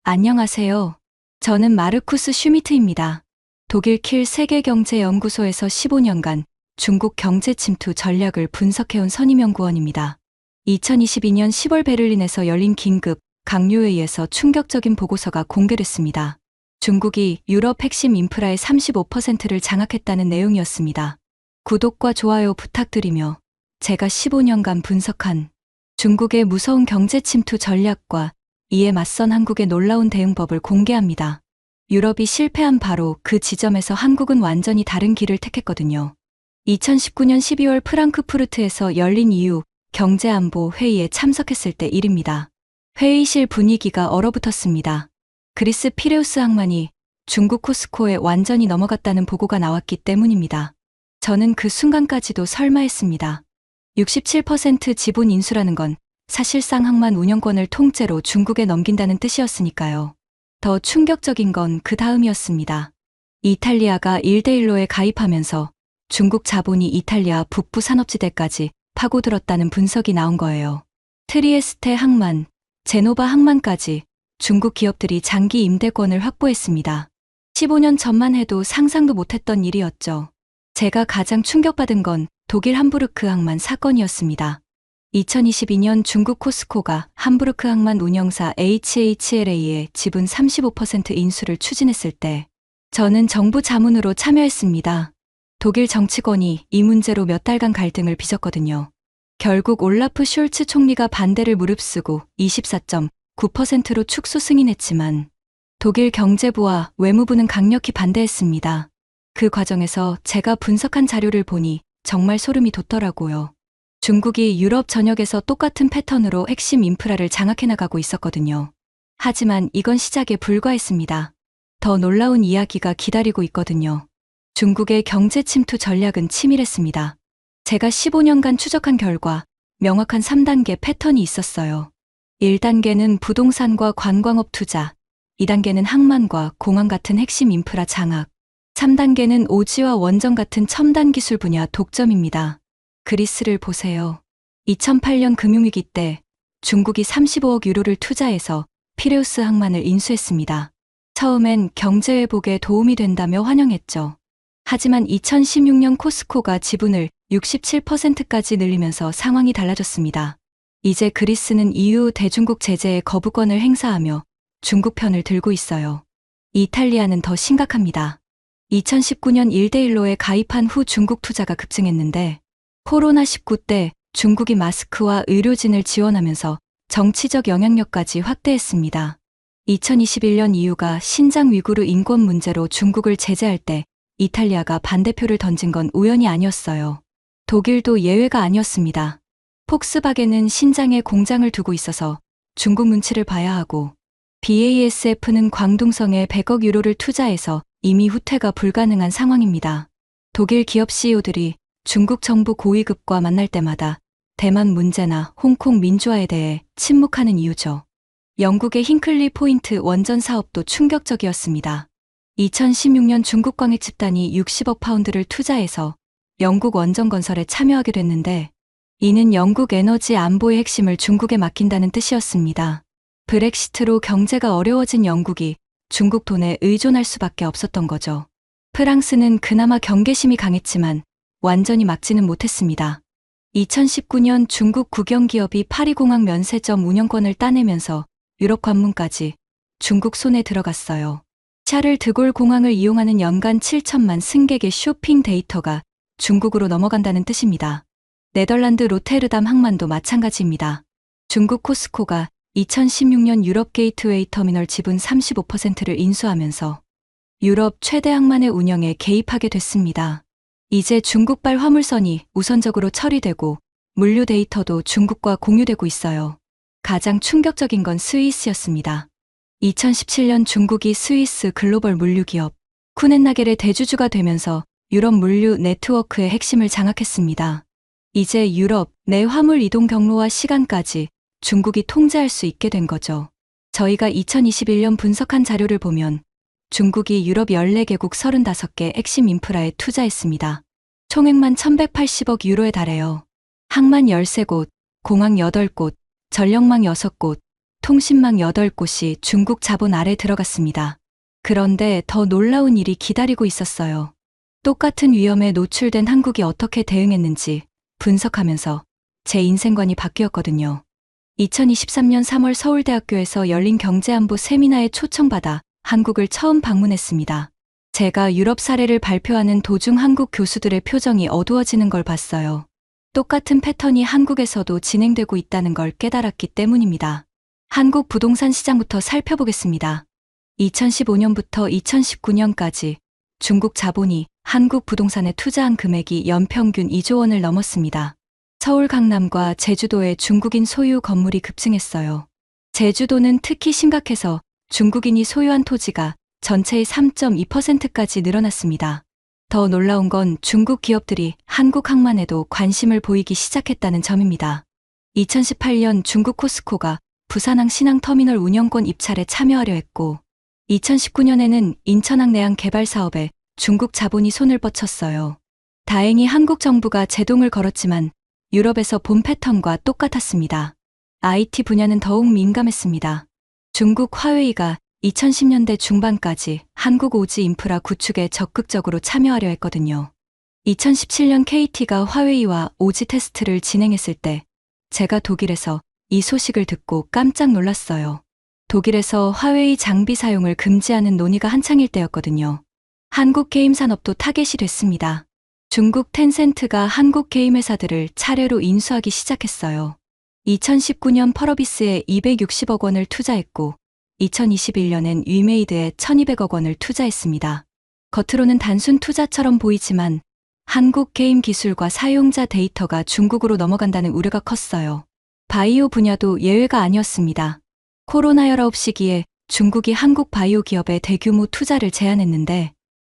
안녕하세요. 저는 마르쿠스 슈미트입니다. 독일 킬 세계경제연구소에서 15년간 중국 경제 침투 전략을 분석해온 선임연구원입니다. 2022년 10월 베를린에서 열린 긴급 강요회의에서 충격적인 보고서가 공개됐습니다. 중국이 유럽 핵심 인프라의 35%를 장악했다는 내용이었습니다. 구독과 좋아요 부탁드리며 제가 15년간 분석한 중국의 무서운 경제 침투 전략과 이에 맞선 한국의 놀라운 대응법을 공개합니다. 유럽이 실패한 바로 그 지점에서 한국은 완전히 다른 길을 택했거든요. 2019년 12월 프랑크푸르트에서 열린 EU 경제안보 회의에 참석했을 때 일입니다. 회의실 분위기가 얼어붙었습니다. 그리스 피레우스 항만이 중국 코스코에 완전히 넘어갔다는 보고가 나왔기 때문입니다. 저는 그 순간까지도 설마 했습니다. 67% 지분 인수라는 건 사실상 항만 운영권을 통째로 중국에 넘긴다는 뜻이었으니까요. 더 충격적인 건 그 다음이었습니다. 이탈리아가 1대1로에 가입하면서 중국 자본이 이탈리아 북부 산업지대까지 파고들었다는 분석이 나온 거예요. 트리에스테 항만, 제노바 항만까지 중국 기업들이 장기 임대권을 확보했습니다. 15년 전만 해도 상상도 못했던 일이었죠. 제가 가장 충격받은 건 독일 함부르크 항만 사건이었습니다. 2022년 중국 코스코가 함부르크 항만 운영사 HHLA의 지분 35% 인수를 추진했을 때 저는 정부 자문으로 참여했습니다. 독일 정치권이 이 문제로 몇 달간 갈등을 빚었거든요. 결국 올라프 숄츠 총리가 반대를 무릅쓰고 24.9%로 축소 승인했지만 독일 경제부와 외무부는 강력히 반대했습니다. 그 과정에서 제가 분석한 자료를 보니 정말 소름이 돋더라고요. 중국이 유럽 전역에서 똑같은 패턴으로 핵심 인프라를 장악해 나가고 있었거든요. 하지만 이건 시작에 불과했습니다. 더 놀라운 이야기가 기다리고 있거든요. 중국의 경제 침투 전략은 치밀했습니다. 제가 15년간 추적한 결과 명확한 3단계 패턴이 있었어요. 1단계는 부동산과 관광업 투자, 2단계는 항만과 공항 같은 핵심 인프라 장악, 3단계는 오지와 원전 같은 첨단 기술 분야 독점입니다. 그리스를 보세요. 2008년 금융위기 때 중국이 35억 유로를 투자해서 피레우스 항만을 인수했습니다. 처음엔 경제회복에 도움이 된다며 환영했죠. 하지만 2016년 코스코가 지분을 67%까지 늘리면서 상황이 달라졌습니다. 이제 그리스는 EU 대중국 제재의 거부권을 행사하며 중국 편을 들고 있어요. 이탈리아는 더 심각합니다. 2019년 1대1로에 가입한 후 중국 투자가 급증했는데 코로나19 때 중국이 마스크와 의료진을 지원하면서 정치적 영향력까지 확대했습니다. 2021년 EU가 신장 위구르 인권 문제로 중국을 제재할 때 이탈리아가 반대표를 던진 건 우연이 아니었어요. 독일도 예외가 아니었습니다. 폭스바겐은 신장에 공장을 두고 있어서 중국 눈치를 봐야 하고 BASF는 광둥성에 100억 유로를 투자해서 이미 후퇴가 불가능한 상황입니다. 독일 기업 CEO들이 중국 정부 고위급과 만날 때마다 대만 문제나 홍콩 민주화에 대해 침묵하는 이유죠. 영국의 힌클리 포인트 원전 사업도 충격적이었습니다. 2016년 중국 광핵 집단이 60억 파운드를 투자해서 영국 원전 건설에 참여하게 됐는데 이는 영국 에너지 안보의 핵심을 중국에 맡긴다는 뜻이었습니다. 브렉시트로 경제가 어려워진 영국이 중국 돈에 의존할 수밖에 없었던 거죠. 프랑스는 그나마 경계심이 강했지만 완전히 막지는 못했습니다. 2019년 중국 국영기업이 파리공항 면세점 운영권을 따내면서 유럽 관문까지 중국 손에 들어갔어요. 샤를 드골 공항을 이용하는 연간 7천만 승객의 쇼핑 데이터가 중국으로 넘어간다는 뜻입니다. 네덜란드 로테르담 항만도 마찬가지입니다. 중국 코스코가 2016년 유럽 게이트웨이 터미널 지분 35%를 인수하면서 유럽 최대 항만의 운영에 개입하게 됐습니다. 이제 중국발 화물선이 우선적으로 처리되고 물류 데이터도 중국과 공유되고 있어요. 가장 충격적인 건 스위스였습니다. 2017년 중국이 스위스 글로벌 물류기업 쿠넨나겔의 대주주가 되면서 유럽 물류 네트워크의 핵심을 장악했습니다. 이제 유럽 내 화물 이동 경로와 시간까지 중국이 통제할 수 있게 된 거죠. 저희가 2021년 분석한 자료를 보면 중국이 유럽 14개국 35개 핵심 인프라에 투자했습니다. 총액만 1180억 유로에 달해요. 항만 13곳, 공항 8곳, 전력망 6곳, 통신망 8곳이 중국 자본 아래 들어갔습니다. 그런데 더 놀라운 일이 기다리고 있었어요. 똑같은 위험에 노출된 한국이 어떻게 대응했는지 분석하면서 제 인생관이 바뀌었거든요. 2023년 3월 서울대학교에서 열린 경제안보 세미나에 초청받아 한국을 처음 방문했습니다. 제가 유럽 사례를 발표하는 도중 한국 교수들의 표정이 어두워지는 걸 봤어요. 똑같은 패턴이 한국에서도 진행되고 있다는 걸 깨달았기 때문입니다. 한국 부동산 시장부터 살펴보겠습니다. 2015년부터 2019년까지 중국 자본이 한국 부동산에 투자한 금액이 연평균 2조 원을 넘었습니다. 서울 강남과 제주도의 중국인 소유 건물이 급증했어요. 제주도는 특히 심각해서 중국인이 소유한 토지가 전체의 3.2%까지 늘어났습니다. 더 놀라운 건 중국 기업들이 한국 항만에도 관심을 보이기 시작했다는 점입니다. 2018년 중국 코스코가 부산항 신항터미널 운영권 입찰에 참여하려 했고 2019년에는 인천항 내항 개발 사업에 중국 자본이 손을 뻗쳤어요. 다행히 한국 정부가 제동을 걸었지만 유럽에서 본 패턴과 똑같았습니다. IT 분야는 더욱 민감했습니다. 중국 화웨이가 2010년대 중반까지 한국 오지 인프라 구축에 적극적으로 참여하려 했거든요. 2017년 KT가 화웨이와 오지 테스트를 진행했을 때 제가 독일에서 이 소식을 듣고 깜짝 놀랐어요. 독일에서 화웨이 장비 사용을 금지하는 논의가 한창일 때였거든요. 한국 게임 산업도 타겟이 됐습니다. 중국 텐센트가 한국 게임 회사들을 차례로 인수하기 시작했어요. 2019년 펄어비스에 260억 원을 투자했고 2021년엔 위메이드에 1200억 원을 투자했습니다. 겉으로는 단순 투자처럼 보이지만 한국 게임 기술과 사용자 데이터가 중국으로 넘어간다는 우려가 컸어요. 바이오 분야도 예외가 아니었습니다. 코로나19 시기에 중국이 한국 바이오 기업에 대규모 투자를 제안했는데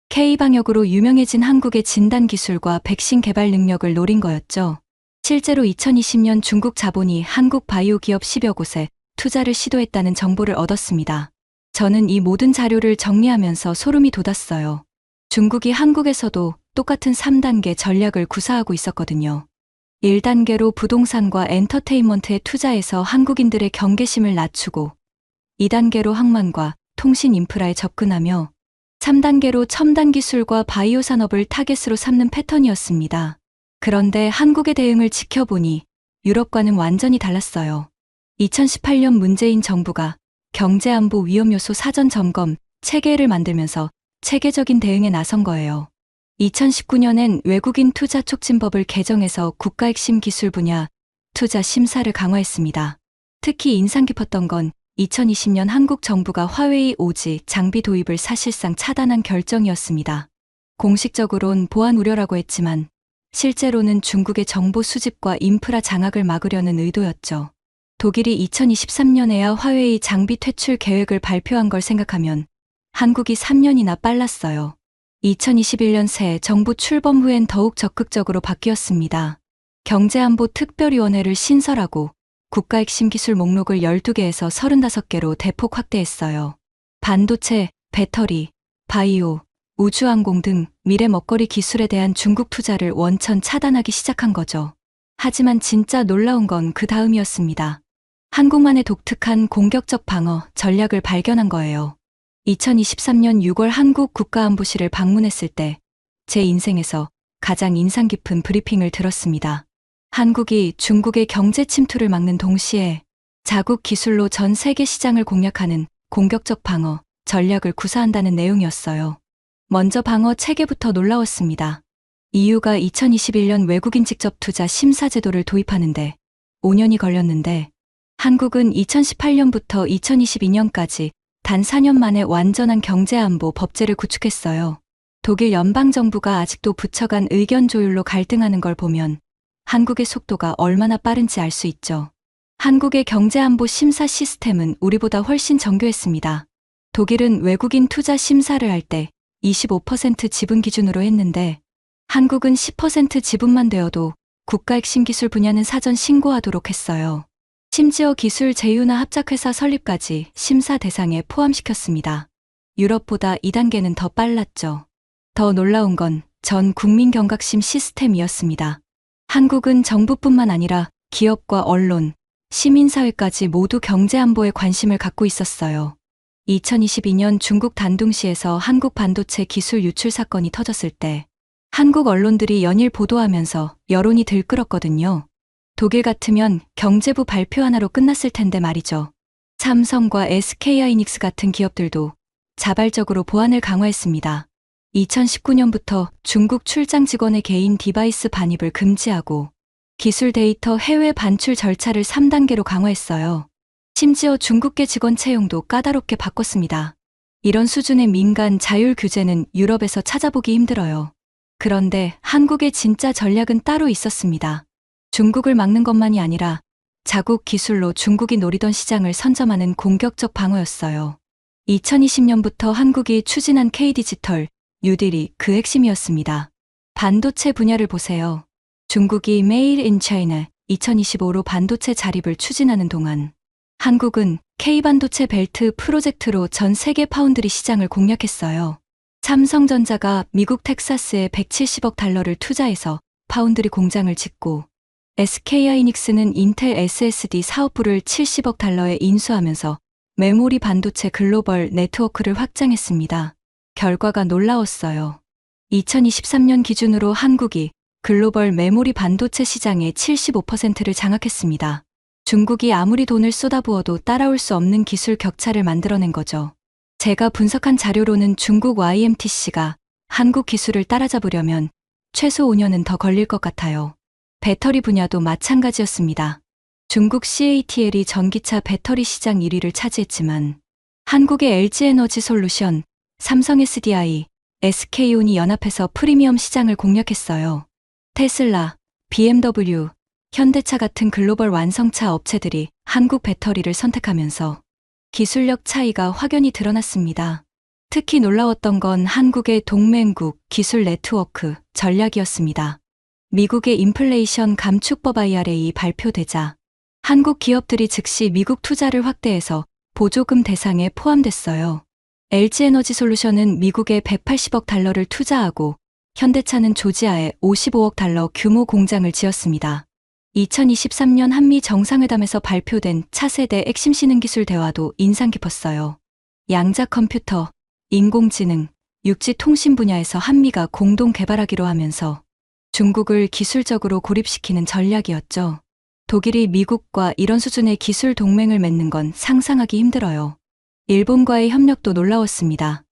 K방역으로 유명해진 한국의 진단 기술과 백신 개발 능력을 노린 거였죠. 실제로 2020년 중국 자본이 한국 바이오 기업 10여 곳에 투자를 시도했다는 정보를 얻었습니다. 저는 이 모든 자료를 정리하면서 소름이 돋았어요. 중국이 한국에서도 똑같은 3단계 전략을 구사하고 있었거든요. 1단계로 부동산과 엔터테인먼트에 투자해서 한국인들의 경계심을 낮추고 2단계로 항만과 통신 인프라에 접근하며 3단계로 첨단 기술과 바이오 산업을 타겟으로 삼는 패턴이었습니다. 그런데 한국의 대응을 지켜보니 유럽과는 완전히 달랐어요. 2018년 문재인 정부가 경제안보 위험 요소 사전 점검 체계를 만들면서 체계적인 대응에 나선 거예요. 2019년엔 외국인 투자 촉진법을 개정해서 국가 핵심 기술 분야 투자 심사를 강화했습니다. 특히 인상 깊었던 건 2020년 한국 정부가 화웨이 오지 장비 도입을 사실상 차단한 결정이었습니다. 공식적으론 보안 우려라고 했지만 실제로는 중국의 정보 수집과 인프라 장악을 막으려는 의도였죠. 독일이 2023년에야 화웨이 장비 퇴출 계획을 발표한 걸 생각하면 한국이 3년이나 빨랐어요. 2021년 새 정부 출범 후엔 더욱 적극적으로 바뀌었습니다. 경제안보 특별위원회를 신설하고 국가 핵심 기술 목록을 12개에서 35개로 대폭 확대했어요. 반도체, 배터리, 바이오, 우주항공 등 미래 먹거리 기술에 대한 중국 투자를 원천 차단하기 시작한 거죠. 하지만 진짜 놀라운 건 그 다음이었습니다. 한국만의 독특한 공격적 방어 전략을 발견한 거예요. 2023년 6월 한국 국가안보실을 방문했을 때 제 인생에서 가장 인상 깊은 브리핑을 들었습니다. 한국이 중국의 경제 침투를 막는 동시에 자국 기술로 전 세계 시장을 공략하는 공격적 방어 전략을 구사한다는 내용이었어요. 먼저 방어 체계부터 놀라웠습니다. EU가 2021년 외국인 직접 투자 심사 제도를 도입하는데 5년이 걸렸는데 한국은 2018년부터 2022년까지 단 4년 만에 완전한 경제안보 법제를 구축했어요. 독일 연방정부가 아직도 부처 간 의견 조율로 갈등하는 걸 보면 한국의 속도가 얼마나 빠른지 알 수 있죠. 한국의 경제안보 심사 시스템은 우리보다 훨씬 정교했습니다. 독일은 외국인 투자 심사를 할 때 25% 지분 기준으로 했는데 한국은 10% 지분만 되어도 국가 핵심 기술 분야는 사전 신고하도록 했어요. 심지어 기술 제휴나 합작회사 설립까지 심사 대상에 포함시켰습니다. 유럽보다 2단계는 더 빨랐죠. 더 놀라운 건 전 국민 경각심 시스템이었습니다. 한국은 정부뿐만 아니라 기업과 언론, 시민사회까지 모두 경제안보에 관심을 갖고 있었어요. 2022년 중국 단둥시에서 한국 반도체 기술 유출 사건이 터졌을 때 한국 언론들이 연일 보도하면서 여론이 들끓었거든요. 독일 같으면 경제부 발표 하나로 끝났을 텐데 말이죠. 삼성과 SK하이닉스 같은 기업들도 자발적으로 보안을 강화했습니다. 2019년부터 중국 출장 직원의 개인 디바이스 반입을 금지하고 기술 데이터 해외 반출 절차를 3단계로 강화했어요. 심지어 중국계 직원 채용도 까다롭게 바꿨습니다. 이런 수준의 민간 자율 규제는 유럽에서 찾아보기 힘들어요. 그런데 한국의 진짜 전략은 따로 있었습니다. 중국을 막는 것만이 아니라 자국 기술로 중국이 노리던 시장을 선점하는 공격적 방어였어요. 2020년부터 한국이 추진한 K디지털, 뉴딜이 그 핵심이었습니다. 반도체 분야를 보세요. 중국이 Made in China 2025로 반도체 자립을 추진하는 동안 한국은 K반도체 벨트 프로젝트로 전 세계 파운드리 시장을 공략했어요. 삼성전자가 미국 텍사스에 170억 달러를 투자해서 파운드리 공장을 짓고 SK하이닉스는 인텔 SSD 사업부를 70억 달러에 인수하면서 메모리 반도체 글로벌 네트워크를 확장했습니다. 결과가 놀라웠어요. 2023년 기준으로 한국이 글로벌 메모리 반도체 시장의 75%를 장악했습니다. 중국이 아무리 돈을 쏟아부어도 따라올 수 없는 기술 격차를 만들어낸 거죠. 제가 분석한 자료로는 중국 YMTC가 한국 기술을 따라잡으려면 최소 5년은 더 걸릴 것 같아요. 배터리 분야도 마찬가지였습니다. 중국 CATL이 전기차 배터리 시장 1위를 차지했지만 한국의 LG에너지솔루션, 삼성 SDI, SK온이 연합해서 프리미엄 시장을 공략했어요. 테슬라, BMW, 현대차 같은 글로벌 완성차 업체들이 한국 배터리를 선택하면서 기술력 차이가 확연히 드러났습니다. 특히 놀라웠던 건 한국의 동맹국 기술 네트워크 전략이었습니다. 미국의 인플레이션 감축법 IRA 발표되자 한국 기업들이 즉시 미국 투자를 확대해서 보조금 대상에 포함됐어요. LG에너지솔루션은 미국에 180억 달러를 투자하고 현대차는 조지아에 55억 달러 규모 공장을 지었습니다. 2023년 한미 정상회담에서 발표된 차세대 핵심 신흥기술 대화도 인상 깊었어요. 양자 컴퓨터, 인공지능, 육지통신 분야에서 한미가 공동 개발하기로 하면서 중국을 기술적으로 고립시키는 전략이었죠. 독일이 미국과 이런 수준의 기술 동맹을 맺는 건 상상하기 힘들어요. 일본과의 협력도 놀라웠습니다.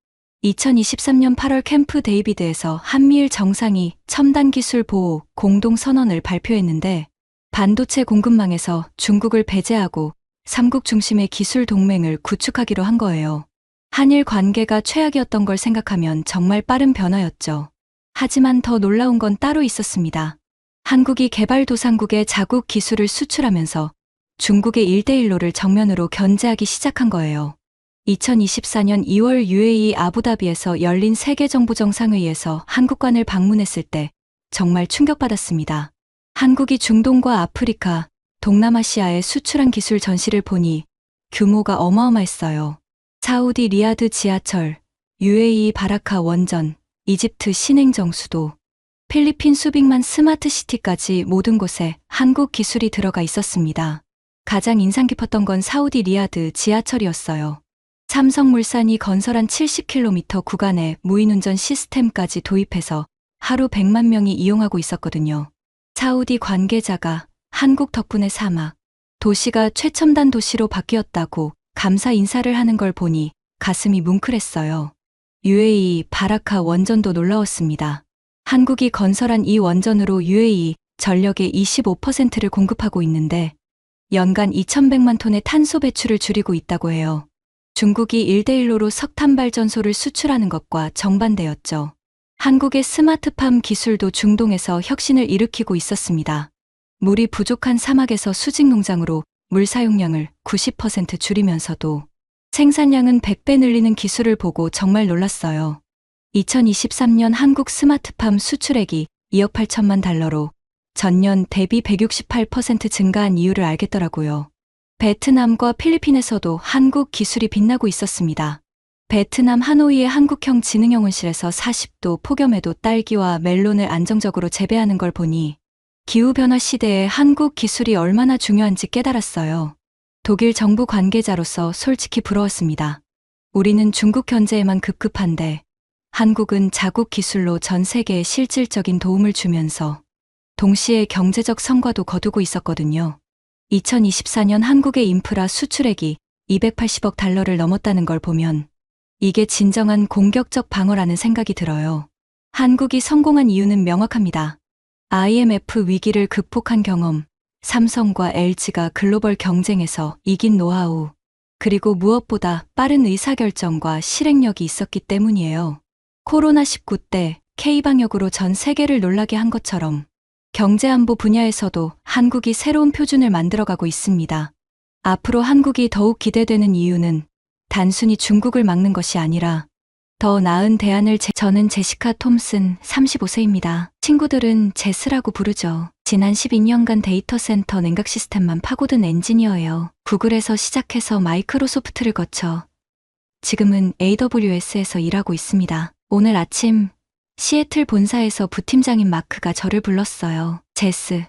2023년 8월 캠프 데이비드에서 한미일 정상이 첨단 기술 보호 공동 선언을 발표했는데 반도체 공급망에서 중국을 배제하고 삼국 중심의 기술 동맹을 구축하기로 한 거예요. 한일 관계가 최악이었던 걸 생각하면 정말 빠른 변화였죠. 하지만 더 놀라운 건 따로 있었습니다. 한국이 개발도상국에 자국 기술을 수출하면서 중국의 1대1로를 정면으로 견제하기 시작한 거예요. 2024년 2월 UAE 아부다비에서 열린 세계정부정상회의에서 한국관을 방문했을 때 정말 충격받았습니다. 한국이 중동과 아프리카, 동남아시아에 수출한 기술 전시를 보니 규모가 어마어마했어요. 사우디 리야드 지하철, UAE 바라카 원전, 이집트 신행정 수도, 필리핀 수빅만 스마트시티까지 모든 곳에 한국 기술이 들어가 있었습니다. 가장 인상 깊었던 건 사우디 리야드 지하철이었어요. 삼성물산이 건설한 70km 구간에 무인운전 시스템까지 도입해서 하루 100만 명이 이용하고 있었거든요. 사우디 관계자가 한국 덕분에 사막, 도시가 최첨단 도시로 바뀌었다고 감사 인사를 하는 걸 보니 가슴이 뭉클했어요. UAE 바라카 원전도 놀라웠습니다. 한국이 건설한 이 원전으로 UAE 전력의 25%를 공급하고 있는데 연간 2,100만 톤의 탄소 배출을 줄이고 있다고 해요. 중국이 1대1로로 석탄 발전소를 수출하는 것과 정반대였죠. 한국의 스마트팜 기술도 중동에서 혁신을 일으키고 있었습니다. 물이 부족한 사막에서 수직 농장으로 물 사용량을 90% 줄이면서도 생산량은 100배 늘리는 기술을 보고 정말 놀랐어요. 2023년 한국 스마트팜 수출액이 2억 8천만 달러로 전년 대비 168% 증가한 이유를 알겠더라고요. 베트남과 필리핀에서도 한국 기술이 빛나고 있었습니다. 베트남 하노이의 한국형 진흥영혼실에서 40도 폭염에도 딸기와 멜론을 안정적으로 재배하는 걸 보니 기후변화 시대에 한국 기술이 얼마나 중요한지 깨달았어요. 독일 정부 관계자로서 솔직히 부러웠습니다. 우리는 중국 견제에만 급급한데 한국은 자국 기술로 전 세계에 실질적인 도움을 주면서 동시에 경제적 성과도 거두고 있었거든요. 2024년 한국의 인프라 수출액이 280억 달러를 넘었다는 걸 보면 이게 진정한 공격적 방어라는 생각이 들어요. 한국이 성공한 이유는 명확합니다. IMF 위기를 극복한 경험, 삼성과 LG가 글로벌 경쟁에서 이긴 노하우, 그리고 무엇보다 빠른 의사결정과 실행력이 있었기 때문이에요. 코로나19 때 K방역으로 전 세계를 놀라게 한 것처럼 경제안보 분야에서도 한국이 새로운 표준을 만들어가고 있습니다. 앞으로 한국이 더욱 기대되는 이유는 단순히 중국을 막는 것이 아니라 더 나은 대안을 저는 제시카 톰슨 35세입니다. 친구들은 제스라고 부르죠. 지난 12년간 데이터 센터 냉각 시스템만 파고든 엔지니어예요. 구글에서 시작해서 마이크로소프트를 거쳐 지금은 AWS에서 일하고 있습니다. 오늘 아침 시애틀 본사에서 부팀장인 마크가 저를 불렀어요. 제스,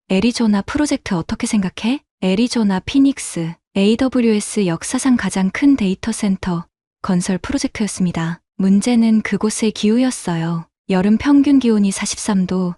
애리조나 프로젝트 어떻게 생각해? 애리조나 피닉스, AWS 역사상 가장 큰 데이터 센터 건설 프로젝트였습니다. 문제는 그곳의 기후였어요. 여름 평균 기온이 43도,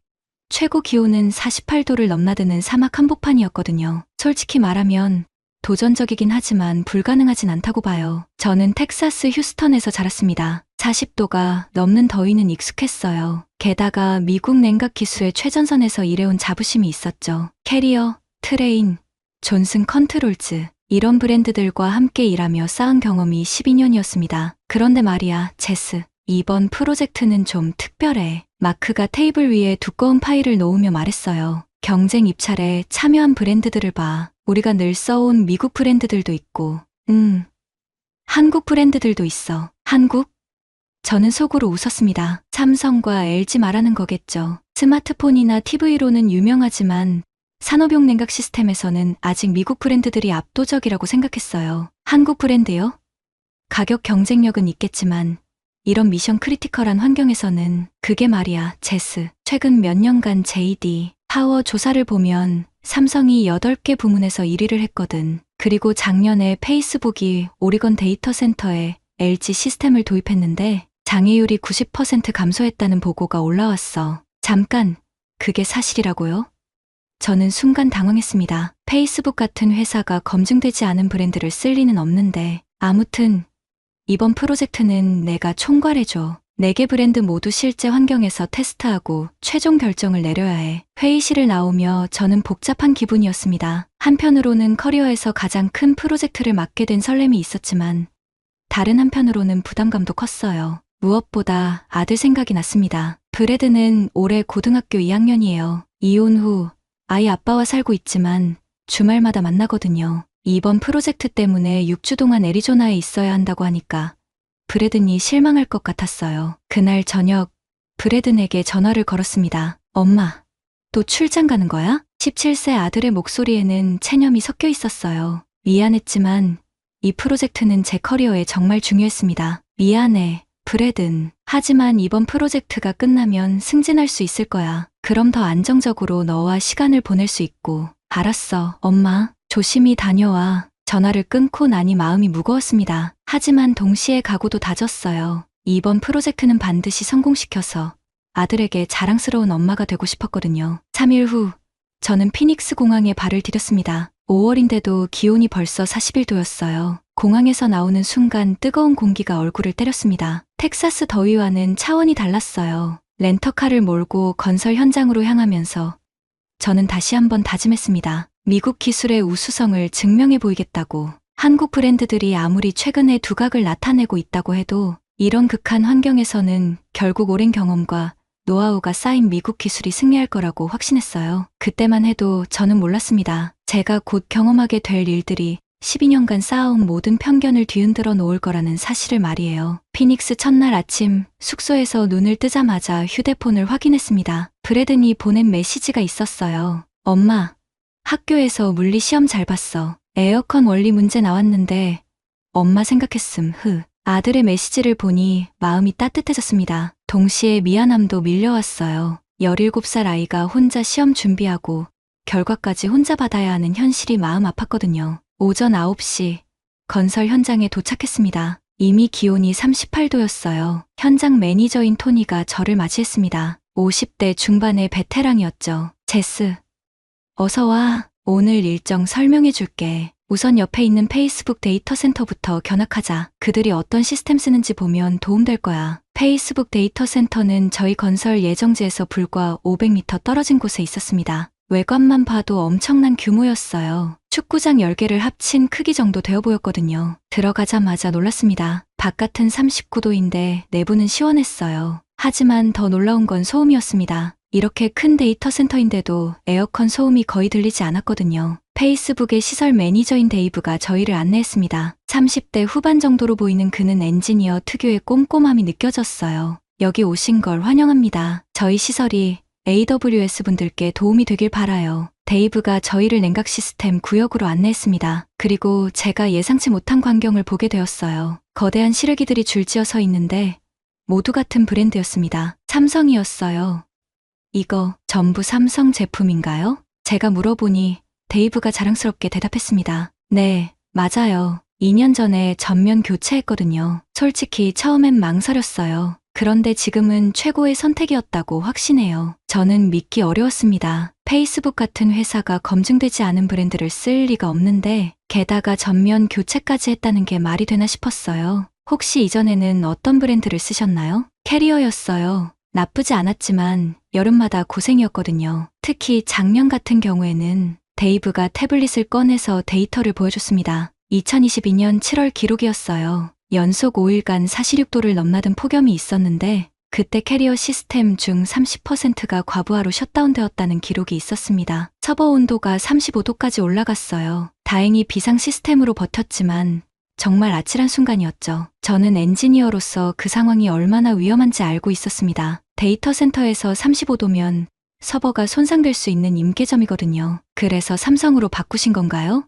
최고 기온은 48도를 넘나드는 사막 한복판이었거든요. 솔직히 말하면 도전적이긴 하지만 불가능하진 않다고 봐요. 저는 텍사스 휴스턴에서 자랐습니다. 40도가 넘는 더위는 익숙했어요. 게다가 미국 냉각 기술의 최전선에서 일해온 자부심이 있었죠. 캐리어, 트레인, 존슨 컨트롤즈, 이런 브랜드들과 함께 일하며 쌓은 경험이 12년이었습니다. 그런데 말이야, 제스. 이번 프로젝트는 좀 특별해. 마크가 테이블 위에 두꺼운 파일을 놓으며 말했어요. 경쟁 입찰에 참여한 브랜드들을 봐. 우리가 늘 써온 미국 브랜드들도 있고, 한국 브랜드들도 있어. 한국? 저는 속으로 웃었습니다. 삼성과 LG 말하는 거겠죠. 스마트폰이나 TV로는 유명하지만 산업용 냉각 시스템에서는 아직 미국 브랜드들이 압도적이라고 생각했어요. 한국 브랜드요? 가격 경쟁력은 있겠지만 이런 미션 크리티컬한 환경에서는 그게 말이야, 제스. 최근 몇 년간 JD 파워 조사를 보면 삼성이 8개 부문에서 1위를 했거든. 그리고 작년에 페이스북이 오리건 데이터 센터에 LG 시스템을 도입했는데 장애율이 90% 감소했다는 보고가 올라왔어. 잠깐, 그게 사실이라고요? 저는 순간 당황했습니다. 페이스북 같은 회사가 검증되지 않은 브랜드를 쓸 리는 없는데 아무튼 이번 프로젝트는 내가 총괄해줘. 4개 브랜드 모두 실제 환경에서 테스트하고 최종 결정을 내려야 해. 회의실을 나오며 저는 복잡한 기분이었습니다. 한편으로는 커리어에서 가장 큰 프로젝트를 맡게 된 설렘이 있었지만 다른 한편으로는 부담감도 컸어요. 무엇보다 아들 생각이 났습니다. 브래드는 올해 고등학교 2학년이에요. 이혼 후 아이 아빠와 살고 있지만 주말마다 만나거든요. 이번 프로젝트 때문에 6주 동안 애리조나에 있어야 한다고 하니까 브래든이 실망할 것 같았어요. 그날 저녁 브래든에게 전화를 걸었습니다. 엄마, 또 출장 가는 거야? 17세 아들의 목소리에는 체념이 섞여 있었어요. 미안했지만 이 프로젝트는 제 커리어에 정말 중요했습니다. 미안해, 브래든. 하지만 이번 프로젝트가 끝나면 승진할 수 있을 거야. 그럼 더 안정적으로 너와 시간을 보낼 수 있고. 알았어, 엄마. 조심히 다녀와. 전화를 끊고 나니 마음이 무거웠습니다. 하지만 동시에 각오도 다졌어요. 이번 프로젝트는 반드시 성공시켜서 아들에게 자랑스러운 엄마가 되고 싶었거든요. 3일 후 저는 피닉스 공항에 발을 디뎠습니다. 5월인데도 기온이 벌써 41도였어요. 공항에서 나오는 순간 뜨거운 공기가 얼굴을 때렸습니다. 텍사스 더위와는 차원이 달랐어요. 렌터카를 몰고 건설 현장으로 향하면서 저는 다시 한번 다짐했습니다. 미국 기술의 우수성을 증명해 보이겠다고. 한국 브랜드들이 아무리 최근에 두각을 나타내고 있다고 해도 이런 극한 환경에서는 결국 오랜 경험과 노하우가 쌓인 미국 기술이 승리할 거라고 확신했어요. 그때만 해도 저는 몰랐습니다. 제가 곧 경험하게 될 일들이 12년간 쌓아온 모든 편견을 뒤흔들어 놓을 거라는 사실을 말이에요. 피닉스 첫날 아침 숙소에서 눈을 뜨자마자 휴대폰을 확인했습니다. 브래든이 보낸 메시지가 있었어요. 엄마, 학교에서 물리 시험 잘 봤어. 에어컨 원리 문제 나왔는데 엄마 생각했음. 아들의 메시지를 보니 마음이 따뜻해졌습니다. 동시에 미안함도 밀려왔어요. 17살 아이가 혼자 시험 준비하고 결과까지 혼자 받아야 하는 현실이 마음 아팠거든요. 오전 9시 건설 현장에 도착했습니다. 이미 기온이 38도였어요. 현장 매니저인 토니가 저를 맞이했습니다. 50대 중반의 베테랑이었죠. 제스, 어서 와. 오늘 일정 설명해 줄게. 우선 옆에 있는 페이스북 데이터 센터부터 견학하자. 그들이 어떤 시스템 쓰는지 보면 도움될 거야. 페이스북 데이터 센터는 저희 건설 예정지에서 불과 500m 떨어진 곳에 있었습니다. 외관만 봐도 엄청난 규모였어요. 축구장 10개를 합친 크기 정도 되어 보였거든요. 들어가자마자 놀랐습니다. 바깥은 39도인데 내부는 시원했어요. 하지만 더 놀라운 건 소음이었습니다. 이렇게 큰 데이터 센터인데도 에어컨 소음이 거의 들리지 않았거든요. 페이스북의 시설 매니저인 데이브가 저희를 안내했습니다. 30대 후반 정도로 보이는 그는 엔지니어 특유의 꼼꼼함이 느껴졌어요. 여기 오신 걸 환영합니다. 저희 시설이 AWS 분들께 도움이 되길 바라요. 데이브가 저희를 냉각 시스템 구역으로 안내했습니다. 그리고 제가 예상치 못한 광경을 보게 되었어요. 거대한 시르기들이 줄지어 서 있는데 모두 같은 브랜드였습니다. 삼성이었어요. 이거 전부 삼성 제품인가요? 제가 물어보니 데이브가 자랑스럽게 대답했습니다. 네, 맞아요. 2년 전에 전면 교체했거든요. 솔직히 처음엔 망설였어요. 그런데 지금은 최고의 선택이었다고 확신해요. 저는 믿기 어려웠습니다. 페이스북 같은 회사가 검증되지 않은 브랜드를 쓸 리가 없는데 게다가 전면 교체까지 했다는 게 말이 되나 싶었어요. 혹시 이전에는 어떤 브랜드를 쓰셨나요? 캐리어였어요. 나쁘지 않았지만 여름마다 고생이었거든요. 특히 작년 같은 경우에는 데이브가 태블릿을 꺼내서 데이터를 보여줬습니다. 2022년 7월 기록이었어요. 연속 5일간 46도를 넘나든 폭염이 있었는데 그때 캐리어 시스템 중 30%가 과부하로 셧다운되었다는 기록이 있었습니다. 서버 온도가 35도까지 올라갔어요. 다행히 비상 시스템으로 버텼지만 정말 아찔한 순간이었죠. 저는 엔지니어로서 그 상황이 얼마나 위험한지 알고 있었습니다. 데이터 센터에서 35도면 서버가 손상될 수 있는 임계점이거든요. 그래서 삼성으로 바꾸신 건가요?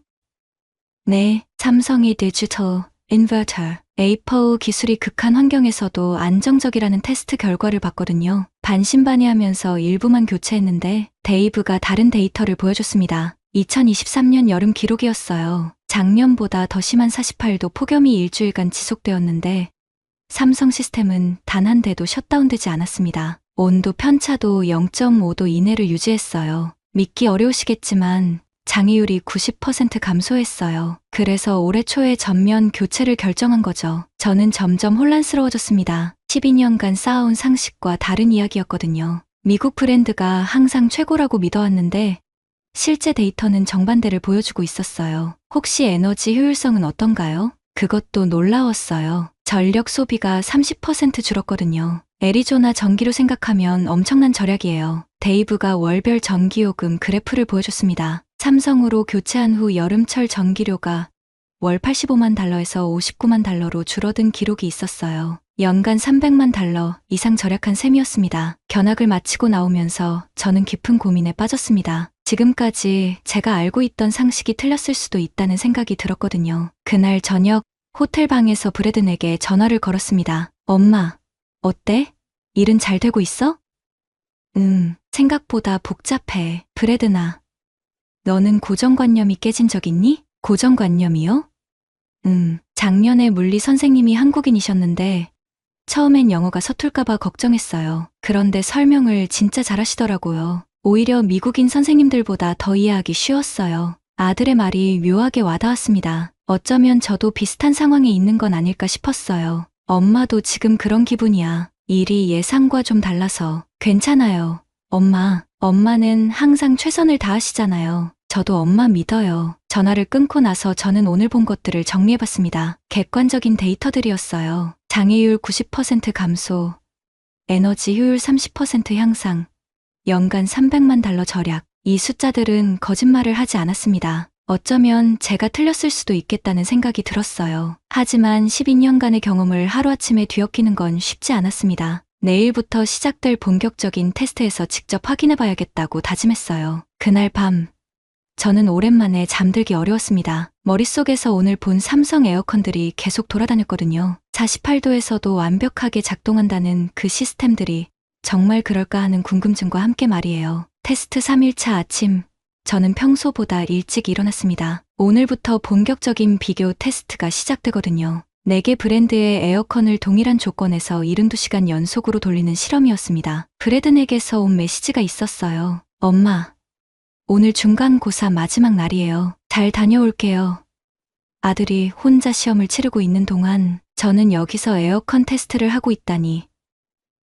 네, 삼성이 디지털 인버터 A4 기술이 극한 환경에서도 안정적이라는 테스트 결과를 봤거든요. 반신반의하면서 일부만 교체했는데 데이브가 다른 데이터를 보여줬습니다. 2023년 여름 기록이었어요. 작년보다 더 심한 48도 폭염이 일주일간 지속되었는데 삼성 시스템은 단 한 대도 셧다운되지 않았습니다. 온도 편차도 0.5도 이내를 유지했어요. 믿기 어려우시겠지만 장애율이 90% 감소했어요. 그래서 올해 초에 전면 교체를 결정한 거죠. 저는 점점 혼란스러워졌습니다. 12년간 쌓아온 상식과 다른 이야기였거든요. 미국 브랜드가 항상 최고라고 믿어왔는데 실제 데이터는 정반대를 보여주고 있었어요. 혹시 에너지 효율성은 어떤가요? 그것도 놀라웠어요. 전력 소비가 30% 줄었거든요. 애리조나 전기로 생각하면 엄청난 절약이에요. 데이브가 월별 전기요금 그래프를 보여줬습니다. 삼성으로 교체한 후 여름철 전기료가 월 85만 달러에서 59만 달러로 줄어든 기록이 있었어요. 연간 300만 달러 이상 절약한 셈이었습니다. 견학을 마치고 나오면서 저는 깊은 고민에 빠졌습니다. 지금까지 제가 알고 있던 상식이 틀렸을 수도 있다는 생각이 들었거든요. 그날 저녁 호텔 방에서 브래든에게 전화를 걸었습니다. 엄마, 어때? 일은 잘 되고 있어? 생각보다 복잡해. 브래든아, 너는 고정관념이 깨진 적 있니? 고정관념이요? 작년에 물리 선생님이 한국인이셨는데 처음엔 영어가 서툴까봐 걱정했어요. 그런데 설명을 진짜 잘하시더라고요. 오히려 미국인 선생님들보다 더 이해하기 쉬웠어요. 아들의 말이 묘하게 와닿았습니다. 어쩌면 저도 비슷한 상황에 있는 건 아닐까 싶었어요. 엄마도 지금 그런 기분이야. 일이 예상과 좀 달라서. 괜찮아요. 엄마는 항상 최선을 다하시잖아요. 저도 엄마 믿어요. 전화를 끊고 나서 저는 오늘 본 것들을 정리해봤습니다. 객관적인 데이터들이었어요. 장애율 90% 감소, 에너지 효율 30% 향상, 연간 300만 달러 절약. 이 숫자들은 거짓말을 하지 않았습니다. 어쩌면 제가 틀렸을 수도 있겠다는 생각이 들었어요. 하지만 12년간의 경험을 하루아침에 뒤엎기는 건 쉽지 않았습니다. 내일부터 시작될 본격적인 테스트에서 직접 확인해봐야겠다고 다짐했어요. 그날 밤, 저는 오랜만에 잠들기 어려웠습니다. 머릿속에서 오늘 본 삼성 에어컨들이 계속 돌아다녔거든요. 48도에서도 완벽하게 작동한다는 그 시스템들이 정말 그럴까 하는 궁금증과 함께 말이에요. 테스트 3일차 아침, 저는 평소보다 일찍 일어났습니다. 오늘부터 본격적인 비교 테스트가 시작되거든요. 4개 브랜드의 에어컨을 동일한 조건에서 72시간 연속으로 돌리는 실험이었습니다. 브래든에게서 온 메시지가 있었어요. 엄마, 오늘 중간고사 마지막 날이에요. 잘 다녀올게요. 아들이 혼자 시험을 치르고 있는 동안 저는 여기서 에어컨 테스트를 하고 있다니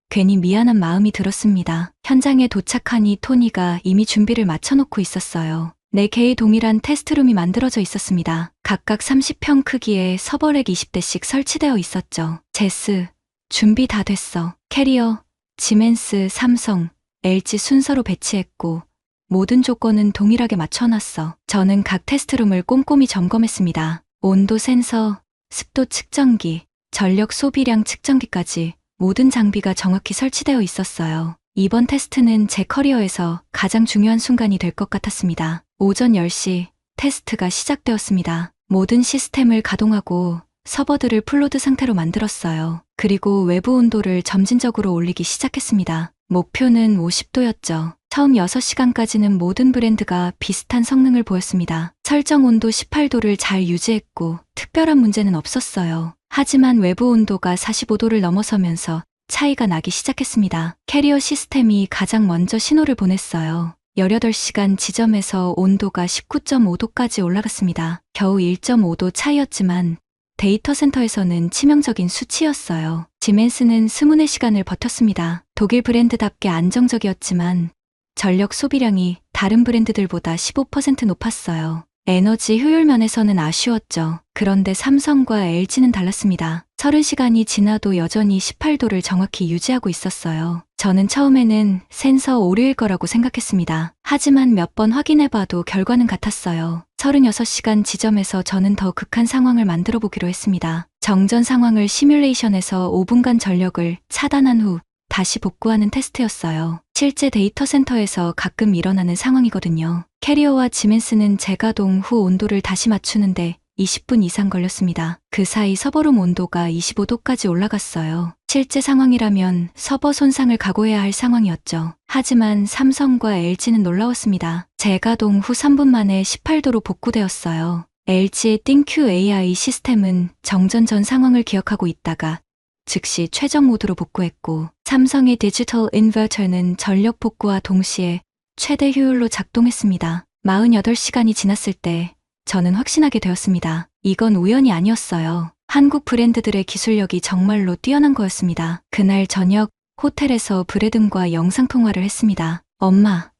괜히 미안한 마음이 들었습니다. 현장에 도착하니 토니가 이미 준비를 마쳐놓고 있었어요. 4개의 동일한 테스트룸이 만들어져 있었습니다. 각각 30평 크기의 서버렉 20대씩 설치되어 있었죠. 제스, 준비 다 됐어. 캐리어, 지멘스, 삼성, LG 순서로 배치했고 모든 조건은 동일하게 맞춰놨어. 저는 각 테스트룸을 꼼꼼히 점검했습니다. 온도 센서, 습도 측정기, 전력 소비량 측정기까지 모든 장비가 정확히 설치되어 있었어요. 이번 테스트는 제 커리어에서 가장 중요한 순간이 될 것 같았습니다. 오전 10시 테스트가 시작되었습니다. 모든 시스템을 가동하고 서버들을 풀로드 상태로 만들었어요. 그리고 외부 온도를 점진적으로 올리기 시작했습니다. 목표는 50도였죠. 처음 6시간까지는 모든 브랜드가 비슷한 성능을 보였습니다. 설정 온도 18도를 잘 유지했고 특별한 문제는 없었어요. 하지만 외부 온도가 45도를 넘어서면서 차이가 나기 시작했습니다. 캐리어 시스템이 가장 먼저 신호를 보냈어요. 18시간 지점에서 온도가 19.5도까지 올라갔습니다. 겨우 1.5도 차이였지만 데이터 센터에서는 치명적인 수치였어요. 지멘스는 24시간을 버텼습니다. 독일 브랜드답게 안정적이었지만 전력 소비량이 다른 브랜드들보다 15% 높았어요. 에너지 효율 면에서는 아쉬웠죠. 그런데 삼성과 LG는 달랐습니다. 30시간이 지나도 여전히 18도를 정확히 유지하고 있었어요. 저는 처음에는 센서 오류일 거라고 생각했습니다. 하지만 몇 번 확인해봐도 결과는 같았어요. 36시간 지점에서 저는 더 극한 상황을 만들어 보기로 했습니다. 정전 상황을 시뮬레이션에서 5분간 전력을 차단한 후 다시 복구하는 테스트였어요. 실제 데이터 센터에서 가끔 일어나는 상황이거든요. 캐리어와 지멘스는 재가동 후 온도를 다시 맞추는데 20분 이상 걸렸습니다. 그 사이 서버룸 온도가 25도까지 올라갔어요. 실제 상황이라면 서버 손상을 각오해야 할 상황이었죠. 하지만 삼성과 LG는 놀라웠습니다. 재가동 후 3분 만에 18도로 복구되었어요. LG의 띵큐 AI 시스템은 정전 전 상황을 기억하고 있다가 즉시 최적 모드로 복구했고 삼성의 디지털 인버터는 전력 복구와 동시에 최대 효율로 작동했습니다. 48시간이 지났을 때 저는 확신하게 되었습니다. 이건 우연이 아니었어요. 한국 브랜드들의 기술력이 정말로 뛰어난 거였습니다. 그날 저녁 호텔에서 브래든과 영상통화를 했습니다. 엄마,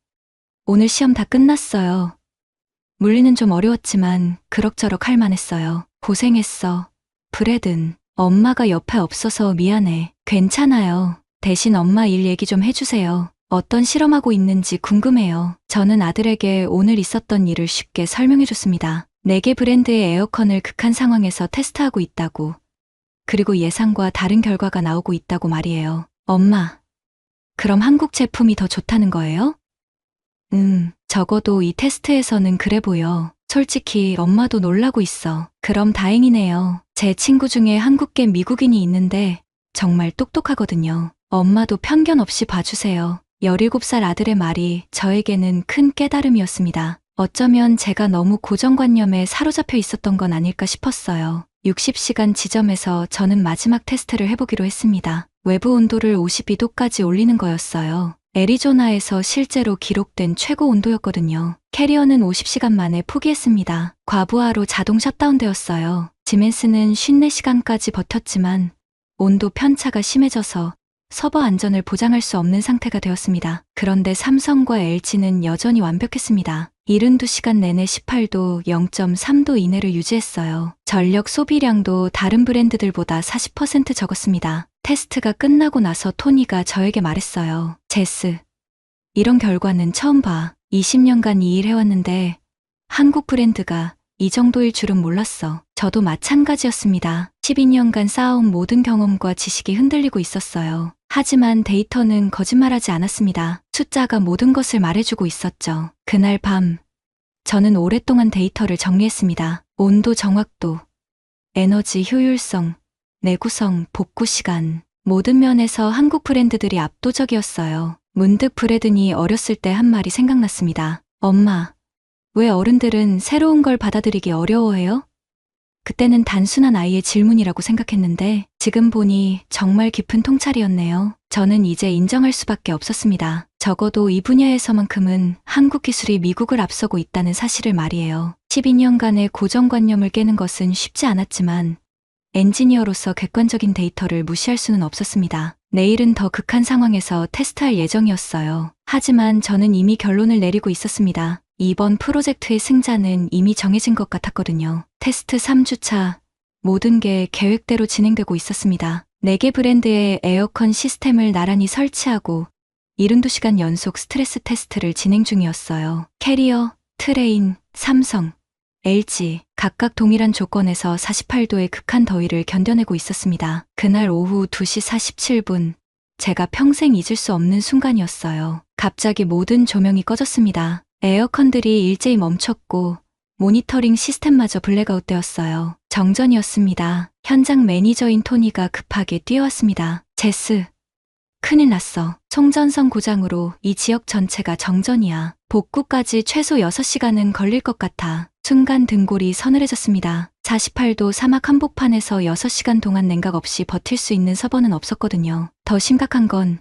오늘 시험 다 끝났어요. 물리는 좀 어려웠지만 그럭저럭 할 만했어요. 고생했어. 브래든, 엄마가 옆에 없어서 미안해. 괜찮아요. 대신 엄마 일 얘기 좀 해주세요. 어떤 실험하고 있는지 궁금해요. 저는 아들에게 오늘 있었던 일을 쉽게 설명해줬습니다. 4개 브랜드의 에어컨을 극한 상황에서 테스트하고 있다고. 그리고 예상과 다른 결과가 나오고 있다고 말이에요. 엄마, 그럼 한국 제품이 더 좋다는 거예요? 적어도 이 테스트에서는 그래 보여. 솔직히 엄마도 놀라고 있어. 그럼 다행이네요. 제 친구 중에 한국계 미국인이 있는데 정말 똑똑하거든요. 엄마도 편견 없이 봐주세요. 17살 아들의 말이 저에게는 큰 깨달음이었습니다. 어쩌면 제가 너무 고정관념에 사로잡혀 있었던 건 아닐까 싶었어요. 60시간 지점에서 저는 마지막 테스트를 해보기로 했습니다. 외부 온도를 52도까지 올리는 거였어요. 애리조나에서 실제로 기록된 최고 온도였거든요. 캐리어는 50시간 만에 포기했습니다. 과부하로 자동 셧다운되었어요. 지멘스는 54시간까지 버텼지만 온도 편차가 심해져서 서버 안전을 보장할 수 없는 상태가 되었습니다. 그런데 삼성과 LG는 여전히 완벽했습니다. 72시간 내내 18도, 0.3도 이내를 유지했어요. 전력 소비량도 다른 브랜드들보다 40% 적었습니다. 테스트가 끝나고 나서 토니가 저에게 말했어요. 제스, 이런 결과는 처음 봐. 20년간 이 일 해왔는데 한국 브랜드가 이 정도일 줄은 몰랐어. 저도 마찬가지였습니다. 12년간 쌓아온 모든 경험과 지식이 흔들리고 있었어요. 하지만 데이터는 거짓말하지 않았습니다. 숫자가 모든 것을 말해주고 있었죠. 그날 밤, 저는 오랫동안 데이터를 정리했습니다. 온도 정확도, 에너지 효율성, 내구성, 복구 시간, 모든 면에서 한국 브랜드들이 압도적이었어요. 문득 브래든이 어렸을 때 한 말이 생각났습니다. 엄마, 왜 어른들은 새로운 걸 받아들이기 어려워해요? 그때는 단순한 아이의 질문이라고 생각했는데 지금 보니 정말 깊은 통찰이었네요. 저는 이제 인정할 수밖에 없었습니다. 적어도 이 분야에서만큼은 한국 기술이 미국을 앞서고 있다는 사실을 말이에요. 12년간의 고정관념을 깨는 것은 쉽지 않았지만 엔지니어로서 객관적인 데이터를 무시할 수는 없었습니다. 내일은 더 극한 상황에서 테스트할 예정이었어요. 하지만 저는 이미 결론을 내리고 있었습니다. 이번 프로젝트의 승자는 이미 정해진 것 같았거든요. 테스트 3주차, 모든 게 계획대로 진행되고 있었습니다. 4개 브랜드의 에어컨 시스템을 나란히 설치하고 72시간 연속 스트레스 테스트를 진행 중이었어요. 캐리어, 트레인, 삼성, LG 각각 동일한 조건에서 48도의 극한 더위를 견뎌내고 있었습니다. 그날 오후 2시 47분, 제가 평생 잊을 수 없는 순간이었어요. 갑자기 모든 조명이 꺼졌습니다. 에어컨들이 일제히 멈췄고 모니터링 시스템마저 블랙아웃 되었어요. 정전이었습니다. 현장 매니저인 토니가 급하게 뛰어왔습니다. 제스, 큰일 났어. 송전선 고장으로 이 지역 전체가 정전이야. 복구까지 최소 6시간은 걸릴 것 같아. 순간 등골이 서늘해졌습니다. 48도 사막 한복판에서 6시간 동안 냉각 없이 버틸 수 있는 서버는 없었거든요. 더 심각한 건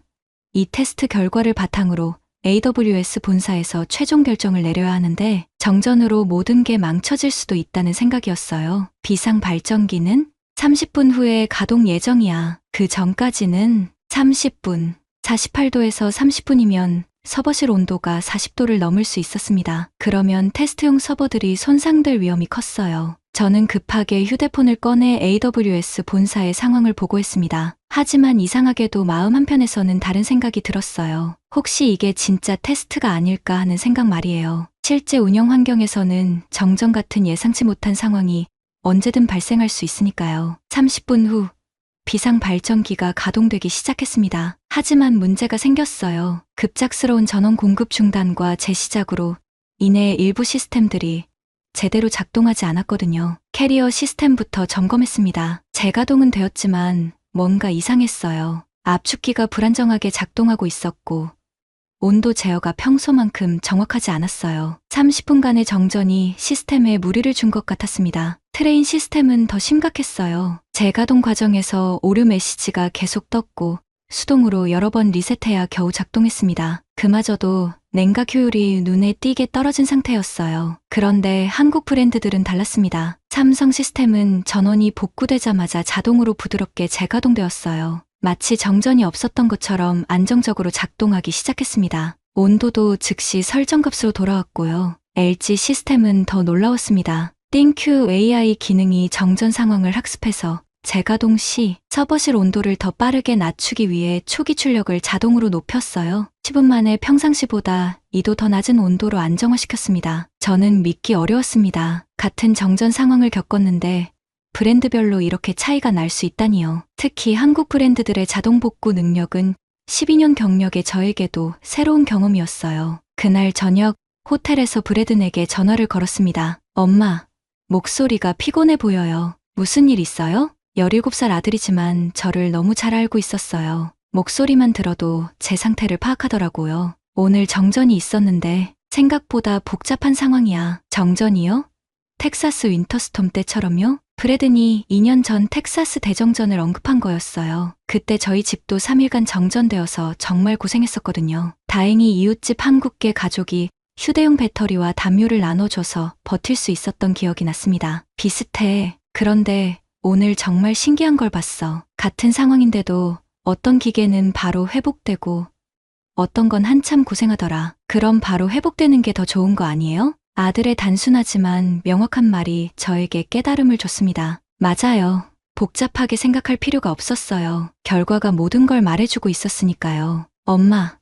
이 테스트 결과를 바탕으로 AWS 본사에서 최종 결정을 내려야 하는데 정전으로 모든 게 망쳐질 수도 있다는 생각이었어요. 비상 발전기는 30분 후에 가동 예정이야. 그 전까지는 30분, 48도에서 30분이면 서버실 온도가 40도를 넘을 수 있었습니다. 그러면 테스트용 서버들이 손상될 위험이 컸어요. 저는 급하게 휴대폰을 꺼내 AWS 본사의 상황을 보고했습니다. 하지만 이상하게도 마음 한편에서는 다른 생각이 들었어요. 혹시 이게 진짜 테스트가 아닐까 하는 생각 말이에요. 실제 운영 환경에서는 정전 같은 예상치 못한 상황이 언제든 발생할 수 있으니까요. 30분 후 비상 발전기가 가동되기 시작했습니다. 하지만 문제가 생겼어요. 급작스러운 전원 공급 중단과 재시작으로 인해 일부 시스템들이 제대로 작동하지 않았거든요. 캐리어 시스템부터 점검했습니다. 재가동은 되었지만 뭔가 이상했어요. 압축기가 불안정하게 작동하고 있었고 온도 제어가 평소만큼 정확하지 않았어요. 30분간의 정전이 시스템에 무리를 준 것 같았습니다. 트레인 시스템은 더 심각했어요. 재가동 과정에서 오류 메시지가 계속 떴고 수동으로 여러 번 리셋해야 겨우 작동했습니다. 그마저도 냉각 효율이 눈에 띄게 떨어진 상태였어요. 그런데 한국 브랜드들은 달랐습니다. 삼성 시스템은 전원이 복구되자마자 자동으로 부드럽게 재가동되었어요. 마치 정전이 없었던 것처럼 안정적으로 작동하기 시작했습니다. 온도도 즉시 설정값으로 돌아왔고요. LG 시스템은 더 놀라웠습니다. 띵큐 AI 기능이 정전 상황을 학습해서 재가동 시 서버실 온도를 더 빠르게 낮추기 위해 초기 출력을 자동으로 높였어요. 10분 만에 평상시보다 2도 더 낮은 온도로 안정화시켰습니다. 저는 믿기 어려웠습니다. 같은 정전 상황을 겪었는데 브랜드별로 이렇게 차이가 날 수 있다니요. 특히 한국 브랜드들의 자동 복구 능력은 12년 경력의 저에게도 새로운 경험이었어요. 그날 저녁 호텔에서 브래든에게 전화를 걸었습니다. 엄마, 목소리가 피곤해 보여요. 무슨 일 있어요? 17살 아들이지만 저를 너무 잘 알고 있었어요. 목소리만 들어도 제 상태를 파악하더라고요. 오늘 정전이 있었는데 생각보다 복잡한 상황이야. 정전이요? 텍사스 윈터스톰 때처럼요? 브래든이 2년 전 텍사스 대정전을 언급한 거였어요. 그때 저희 집도 3일간 정전되어서 정말 고생했었거든요. 다행히 이웃집 한국계 가족이 휴대용 배터리와 담요를 나눠줘서 버틸 수 있었던 기억이 났습니다. 비슷해. 그런데 오늘 정말 신기한 걸 봤어. 같은 상황인데도 어떤 기계는 바로 회복되고 어떤 건 한참 고생하더라. 그럼 바로 회복되는 게 더 좋은 거 아니에요? 아들의 단순하지만 명확한 말이 저에게 깨달음을 줬습니다. 맞아요. 복잡하게 생각할 필요가 없었어요. 결과가 모든 걸 말해주고 있었으니까요. 엄마,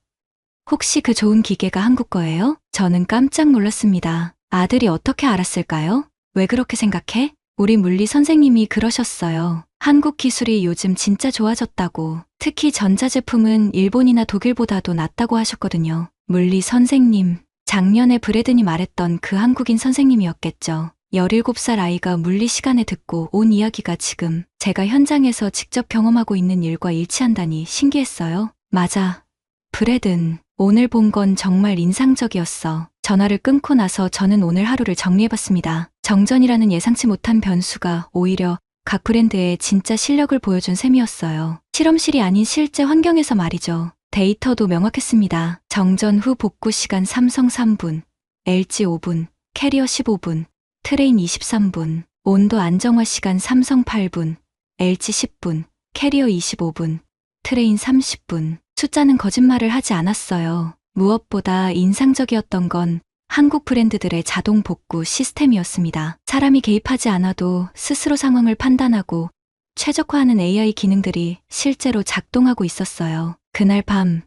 혹시 그 좋은 기계가 한국 거예요? 저는 깜짝 놀랐습니다. 아들이 어떻게 알았을까요? 왜 그렇게 생각해? 우리 물리 선생님이 그러셨어요. 한국 기술이 요즘 진짜 좋아졌다고. 특히 전자제품은 일본이나 독일보다도 낫다고 하셨거든요. 물리 선생님. 작년에 브래든이 말했던 그 한국인 선생님이었겠죠. 17살 아이가 물리 시간에 듣고 온 이야기가 지금 제가 현장에서 직접 경험하고 있는 일과 일치한다니 신기했어요. 맞아. 브래든, 오늘 본 건 정말 인상적이었어. 전화를 끊고 나서 저는 오늘 하루를 정리해봤습니다. 정전이라는 예상치 못한 변수가 오히려 각 브랜드의 진짜 실력을 보여준 셈이었어요. 실험실이 아닌 실제 환경에서 말이죠. 데이터도 명확했습니다. 정전 후 복구 시간 삼성 3분, LG 5분, 캐리어 15분, 트레인 23분, 온도 안정화 시간 삼성 8분, LG 10분, 캐리어 25분, 트레인 30분. 숫자는 거짓말을 하지 않았어요. 무엇보다 인상적이었던 건 한국 브랜드들의 자동 복구 시스템이었습니다. 사람이 개입하지 않아도 스스로 상황을 판단하고 최적화하는 AI 기능들이 실제로 작동하고 있었어요. 그날 밤,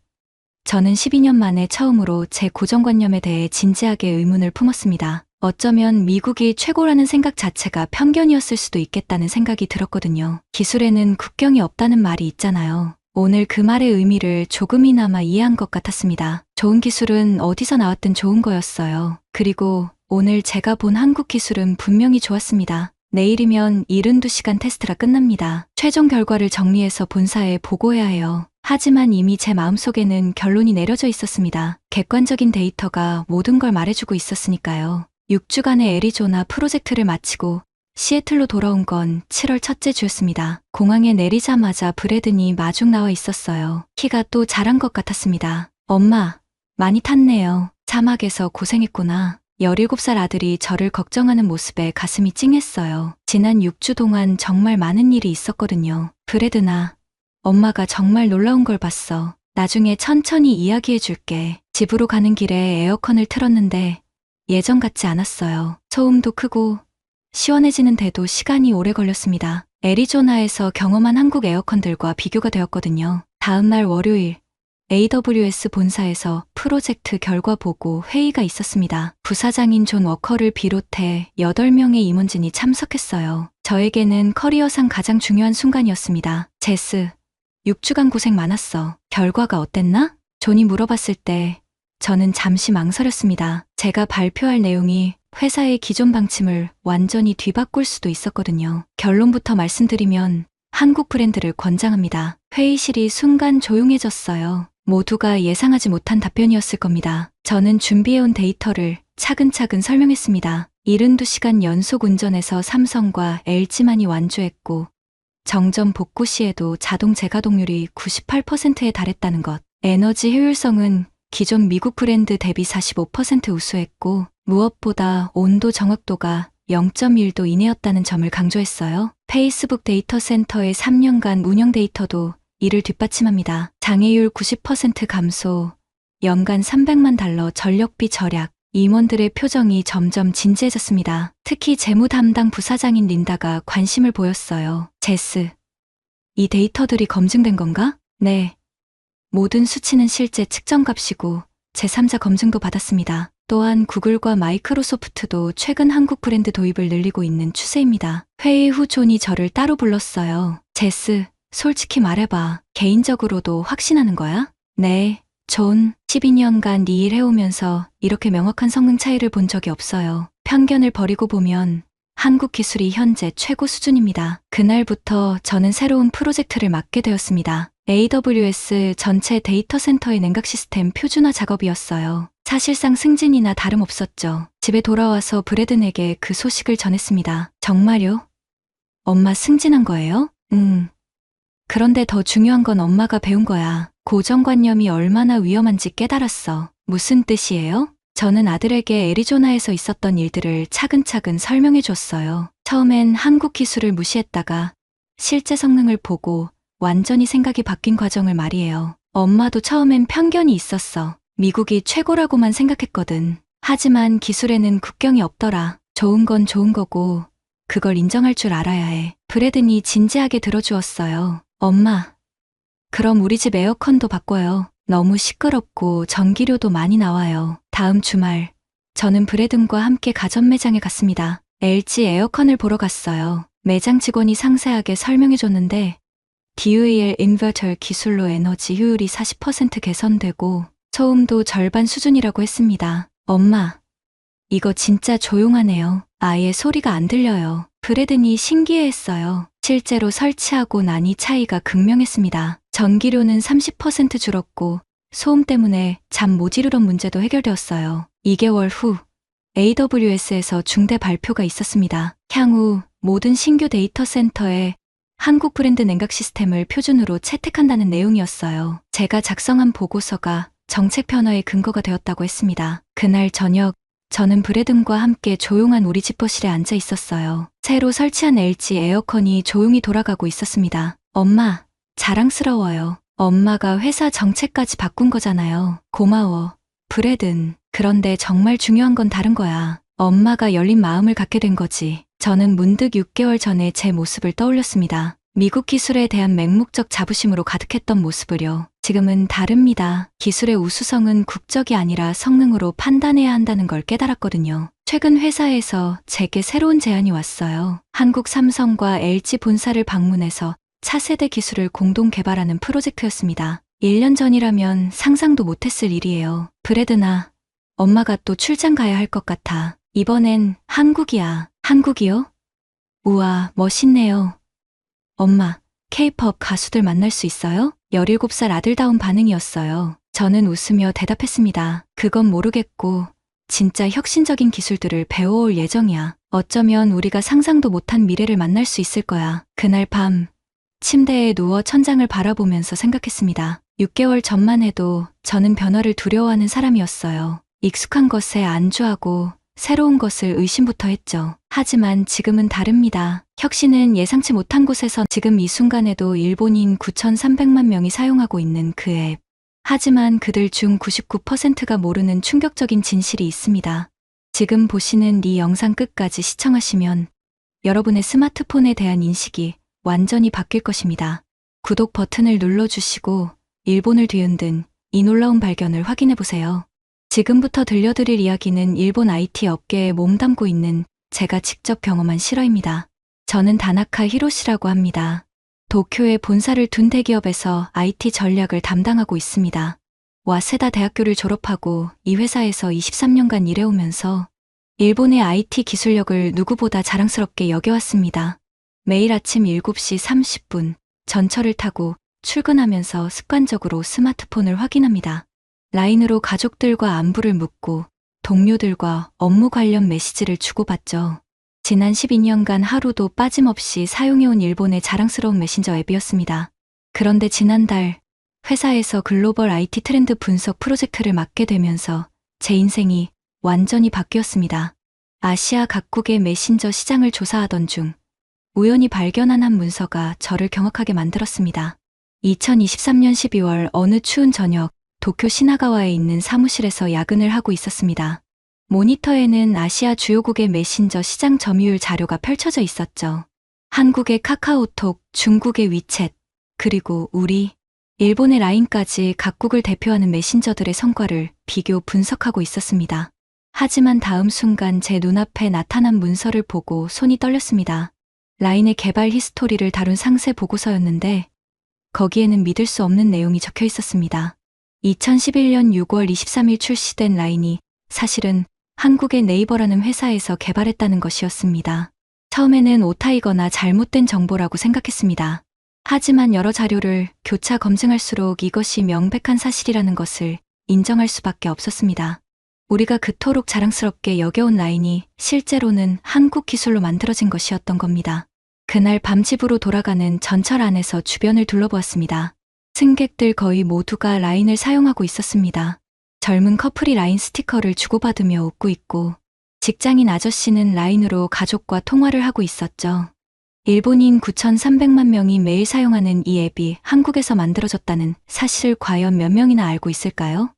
저는 12년 만에 처음으로 제 고정관념에 대해 진지하게 의문을 품었습니다. 어쩌면 미국이 최고라는 생각 자체가 편견이었을 수도 있겠다는 생각이 들었거든요. 기술에는 국경이 없다는 말이 있잖아요. 오늘 그 말의 의미를 조금이나마 이해한 것 같았습니다. 좋은 기술은 어디서 나왔든 좋은 거였어요. 그리고 오늘 제가 본 한국 기술은 분명히 좋았습니다. 내일이면 72시간 테스트가 끝납니다. 최종 결과를 정리해서 본사에 보고해야 해요. 하지만 이미 제 마음속에는 결론이 내려져 있었습니다. 객관적인 데이터가 모든 걸 말해주고 있었으니까요. 6주간의 애리조나 프로젝트를 마치고 시애틀로 돌아온 건 7월 첫째 주였습니다. 공항에 내리자마자 브래든이 마중 나와 있었어요. 키가 또 자란 것 같았습니다. 엄마, 많이 탔네요. 사막에서 고생했구나. 17살 아들이 저를 걱정하는 모습에 가슴이 찡했어요. 지난 6주 동안 정말 많은 일이 있었거든요. 브래든아, 엄마가 정말 놀라운 걸 봤어. 나중에 천천히 이야기해 줄게. 집으로 가는 길에 에어컨을 틀었는데 예전 같지 않았어요. 소음도 크고 시원해지는데도 시간이 오래 걸렸습니다. 애리조나에서 경험한 한국 에어컨들과 비교가 되었거든요. 다음날 월요일, AWS 본사에서 프로젝트 결과 보고 회의가 있었습니다. 부사장인 존 워커를 비롯해 8명의 임원진이 참석했어요. 저에게는 커리어상 가장 중요한 순간이었습니다. 제스, 6주간 고생 많았어. 결과가 어땠나? 존이 물어봤을 때 저는 잠시 망설였습니다. 제가 발표할 내용이 회사의 기존 방침을 완전히 뒤바꿀 수도 있었거든요. 결론부터 말씀드리면 한국 브랜드를 권장합니다. 회의실이 순간 조용해졌어요. 모두가 예상하지 못한 답변이었을 겁니다. 저는 준비해온 데이터를 차근차근 설명했습니다. 72시간 연속 운전에서 삼성과 LG만이 완주했고 정전 복구 시에도 자동 재가동률이 98%에 달했다는 것. 에너지 효율성은 기존 미국 브랜드 대비 45% 우수했고 무엇보다 온도 정확도가 0.1도 이내였다는 점을 강조했어요. 페이스북 데이터 센터의 3년간 운영 데이터도 이를 뒷받침합니다. 장애율 90% 감소, 연간 300만 달러 전력비 절약, 임원들의 표정이 점점 진지해졌습니다. 특히 재무 담당 부사장인 린다가 관심을 보였어요. 제스, 이 데이터들이 검증된 건가? 네. 모든 수치는 실제 측정값이고 제3자 검증도 받았습니다. 또한 구글과 마이크로소프트도 최근 한국 브랜드 도입을 늘리고 있는 추세입니다. 회의 후 존이 저를 따로 불렀어요. 제스, 솔직히 말해봐. 개인적으로도 확신하는 거야? 네, 존. 12년간 네 일 해오면서 이렇게 명확한 성능 차이를 본 적이 없어요. 편견을 버리고 보면 한국 기술이 현재 최고 수준입니다. 그날부터 저는 새로운 프로젝트를 맡게 되었습니다. AWS 전체 데이터 센터의 냉각 시스템 표준화 작업이었어요. 사실상 승진이나 다름없었죠. 집에 돌아와서 브래든에게 그 소식을 전했습니다. 정말요? 엄마 승진한 거예요? 그런데 더 중요한 건 엄마가 배운 거야. 고정관념이 얼마나 위험한지 깨달았어. 무슨 뜻이에요? 저는 아들에게 애리조나에서 있었던 일들을 차근차근 설명해 줬어요. 처음엔 한국 기술을 무시했다가 실제 성능을 보고 완전히 생각이 바뀐 과정을 말이에요. 엄마도 처음엔 편견이 있었어. 미국이 최고라고만 생각했거든. 하지만 기술에는 국경이 없더라. 좋은 건 좋은 거고 그걸 인정할 줄 알아야 해. 브래든이 진지하게 들어주었어요. 엄마, 그럼 우리 집 에어컨도 바꿔요. 너무 시끄럽고 전기료도 많이 나와요. 다음 주말 저는 브래든과 함께 가전 매장에 갔습니다. LG 에어컨을 보러 갔어요. 매장 직원이 상세하게 설명해줬는데 DUAL 인버터 기술로 에너지 효율이 40% 개선되고 소음도 절반 수준이라고 했습니다. 엄마, 이거 진짜 조용하네요. 아예 소리가 안 들려요. 브래든이 신기해했어요. 실제로 설치하고 나니 차이가 극명했습니다. 전기료는 30% 줄었고 소음 때문에 잠 못 이루던 문제도 해결되었어요. 2개월 후 AWS에서 중대 발표가 있었습니다. 향후 모든 신규 데이터 센터에 한국 브랜드 냉각 시스템을 표준으로 채택한다는 내용이었어요. 제가 작성한 보고서가 정책 변화의 근거가 되었다고 했습니다. 그날 저녁 저는 브래든과 함께 조용한 우리 집 거실에 앉아 있었어요. 새로 설치한 LG 에어컨이 조용히 돌아가고 있었습니다. 엄마, 자랑스러워요. 엄마가 회사 정책까지 바꾼 거잖아요. 고마워, 브래든. 그런데 정말 중요한 건 다른 거야. 엄마가 열린 마음을 갖게 된 거지. 저는 문득 6개월 전에 제 모습을 떠올렸습니다. 미국 기술에 대한 맹목적 자부심으로 가득했던 모습을요. 지금은 다릅니다. 기술의 우수성은 국적이 아니라 성능으로 판단해야 한다는 걸 깨달았거든요. 최근 회사에서 제게 새로운 제안이 왔어요. 한국 삼성과 LG 본사를 방문해서 차세대 기술을 공동 개발하는 프로젝트였습니다. 1년 전이라면 상상도 못했을 일이에요. 브래드나, 엄마가 또 출장 가야 할 것 같아. 이번엔 한국이야. 한국이요? 우와, 멋있네요. 엄마, K-팝 가수들 만날 수 있어요? 17살 아들다운 반응이었어요. 저는 웃으며 대답했습니다. 그건 모르겠고, 진짜 혁신적인 기술들을 배워올 예정이야. 어쩌면 우리가 상상도 못한 미래를 만날 수 있을 거야. 그날 밤, 침대에 누워 천장을 바라보면서 생각했습니다. 6개월 전만 해도 저는 변화를 두려워하는 사람이었어요. 익숙한 것에 안주하고 새로운 것을 의심부터 했죠. 하지만 지금은 다릅니다. 혁신은 예상치 못한 곳에서 지금 이 순간에도 일본인 9,300만 명이 사용하고 있는 그 앱. 하지만 그들 중 99%가 모르는 충격적인 진실이 있습니다. 지금 보시는 이 영상 끝까지 시청하시면 여러분의 스마트폰에 대한 인식이 완전히 바뀔 것입니다. 구독 버튼을 눌러주시고 일본을 뒤흔든 이 놀라운 발견을 확인해보세요. 지금부터 들려드릴 이야기는 일본 IT 업계에 몸담고 있는 제가 직접 경험한 실화입니다. 저는 다나카 히로시라고 합니다. 도쿄에 본사를 둔 대기업에서 IT 전략을 담당하고 있습니다. 와세다 대학교를 졸업하고 이 회사에서 23년간 일해오면서 일본의 IT 기술력을 누구보다 자랑스럽게 여겨왔습니다. 매일 아침 7시 30분 전철을 타고 출근하면서 습관적으로 스마트폰을 확인합니다. 라인으로 가족들과 안부를 묻고 동료들과 업무 관련 메시지를 주고받죠. 지난 12년간 하루도 빠짐없이 사용해온 일본의 자랑스러운 메신저 앱이었습니다. 그런데 지난달 회사에서 글로벌 IT 트렌드 분석 프로젝트를 맡게 되면서 제 인생이 완전히 바뀌었습니다. 아시아 각국의 메신저 시장을 조사하던 중 우연히 발견한 한 문서가 저를 경악하게 만들었습니다. 2023년 12월 어느 추운 저녁 도쿄 시나가와에 있는 사무실에서 야근을 하고 있었습니다. 모니터에는 아시아 주요국의 메신저 시장 점유율 자료가 펼쳐져 있었죠. 한국의 카카오톡, 중국의 위챗, 그리고 우리, 일본의 라인까지 각국을 대표하는 메신저들의 성과를 비교 분석하고 있었습니다. 하지만 다음 순간 제 눈앞에 나타난 문서를 보고 손이 떨렸습니다. 라인의 개발 히스토리를 다룬 상세 보고서였는데 거기에는 믿을 수 없는 내용이 적혀 있었습니다. 2011년 6월 23일 출시된 라인이 사실은 한국의 네이버라는 회사에서 개발했다는 것이었습니다. 처음에는 오타이거나 잘못된 정보라고 생각했습니다. 하지만 여러 자료를 교차 검증할수록 이것이 명백한 사실이라는 것을 인정할 수밖에 없었습니다. 우리가 그토록 자랑스럽게 여겨온 라인이 실제로는 한국 기술로 만들어진 것이었던 겁니다. 그날 밤 집으로 돌아가는 전철 안에서 주변을 둘러보았습니다. 승객들 거의 모두가 라인을 사용하고 있었습니다. 젊은 커플이 라인 스티커를 주고받으며 웃고 있고 직장인 아저씨는 라인으로 가족과 통화를 하고 있었죠. 일본인 9,300만 명이 매일 사용하는 이 앱이 한국에서 만들어졌다는 사실을 과연 몇 명이나 알고 있을까요?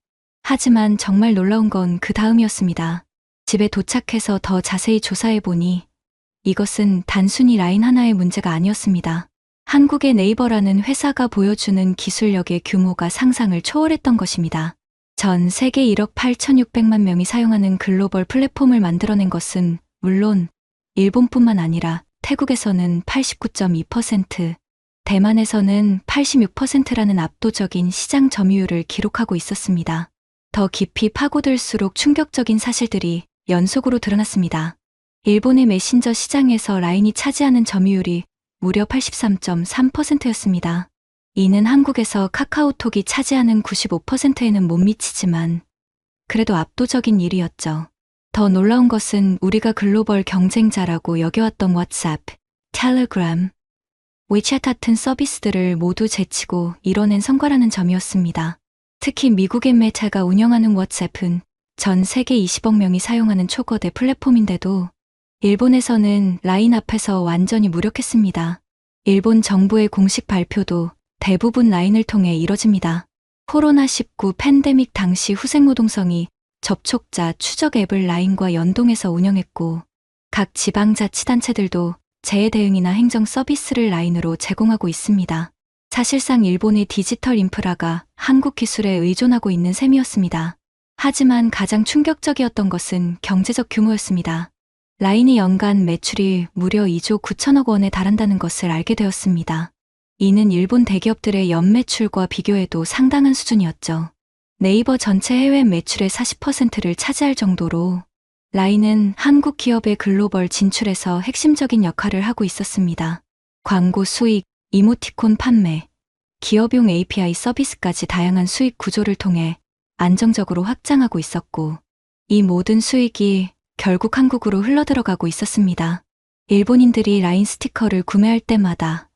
하지만 정말 놀라운 건 그 다음이었습니다. 집에 도착해서 더 자세히 조사해보니 이것은 단순히 라인 하나의 문제가 아니었습니다. 한국의 네이버라는 회사가 보여주는 기술력의 규모가 상상을 초월했던 것입니다. 전 세계 1억 8,600만 명이 사용하는 글로벌 플랫폼을 만들어낸 것은 물론 일본뿐만 아니라 태국에서는 89.2%, 대만에서는 86%라는 압도적인 시장 점유율을 기록하고 있었습니다. 더 깊이 파고들수록 충격적인 사실들이 연속으로 드러났습니다. 일본의 메신저 시장에서 라인이 차지하는 점유율이 무려 83.3%였습니다. 이는 한국에서 카카오톡이 차지하는 95%에는 못 미치지만 그래도 압도적인 일이었죠. 더 놀라운 것은 우리가 글로벌 경쟁자라고 여겨왔던 왓츠앱, 텔레그램, 위챗 같은 서비스들을 모두 제치고 이뤄낸 성과라는 점이었습니다. 특히 미국의 메타가 운영하는 왓츠앱은 전 세계 20억 명이 사용하는 초거대 플랫폼인데도 일본에서는 라인 앞에서 완전히 무력했습니다. 일본 정부의 공식 발표도 대부분 라인을 통해 이뤄집니다. 코로나19 팬데믹 당시 후생노동성이 접촉자 추적 앱을 라인과 연동해서 운영했고 각 지방자치단체들도 재해 대응이나 행정 서비스를 라인으로 제공하고 있습니다. 사실상 일본의 디지털 인프라가 한국 기술에 의존하고 있는 셈이었습니다. 하지만 가장 충격적이었던 것은 경제적 규모였습니다. 라인이 연간 매출이 무려 2조 9천억 원에 달한다는 것을 알게 되었습니다. 이는 일본 대기업들의 연매출과 비교해도 상당한 수준이었죠. 네이버 전체 해외 매출의 40%를 차지할 정도로 라인은 한국 기업의 글로벌 진출에서 핵심적인 역할을 하고 있었습니다. 광고 수익, 이모티콘 판매, 기업용 API 서비스까지 다양한 수익 구조를 통해 안정적으로 확장하고 있었고 이 모든 수익이 결국 한국으로 흘러들어가고 있었습니다. 일본인들이 라인 스티커를 구매할 때마다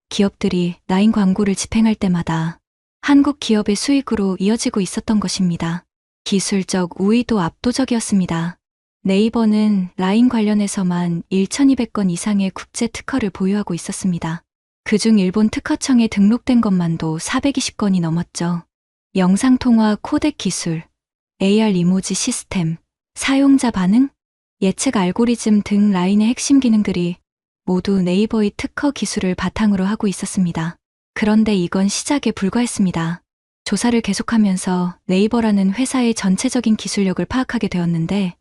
기업들이 라인 광고를 집행할 때마다 한국 기업의 수익으로 이어지고 있었던 것입니다. 기술적 우위도 압도적이었습니다. 네이버는 라인 관련해서만 1,200건 이상의 국제 특허를 보유하고 있었습니다. 그중 일본 특허청에 등록된 것만도 420건이 넘었죠. 영상통화 코덱 기술, AR 이모지 시스템, 사용자 반응, 예측 알고리즘 등 라인의 핵심 기능들이 모두 네이버의 특허 기술을 바탕으로 하고 있었습니다. 그런데 이건 시작에 불과했습니다. 조사를 계속하면서 네이버라는 회사의 전체적인 기술력을 파악하게 되었는데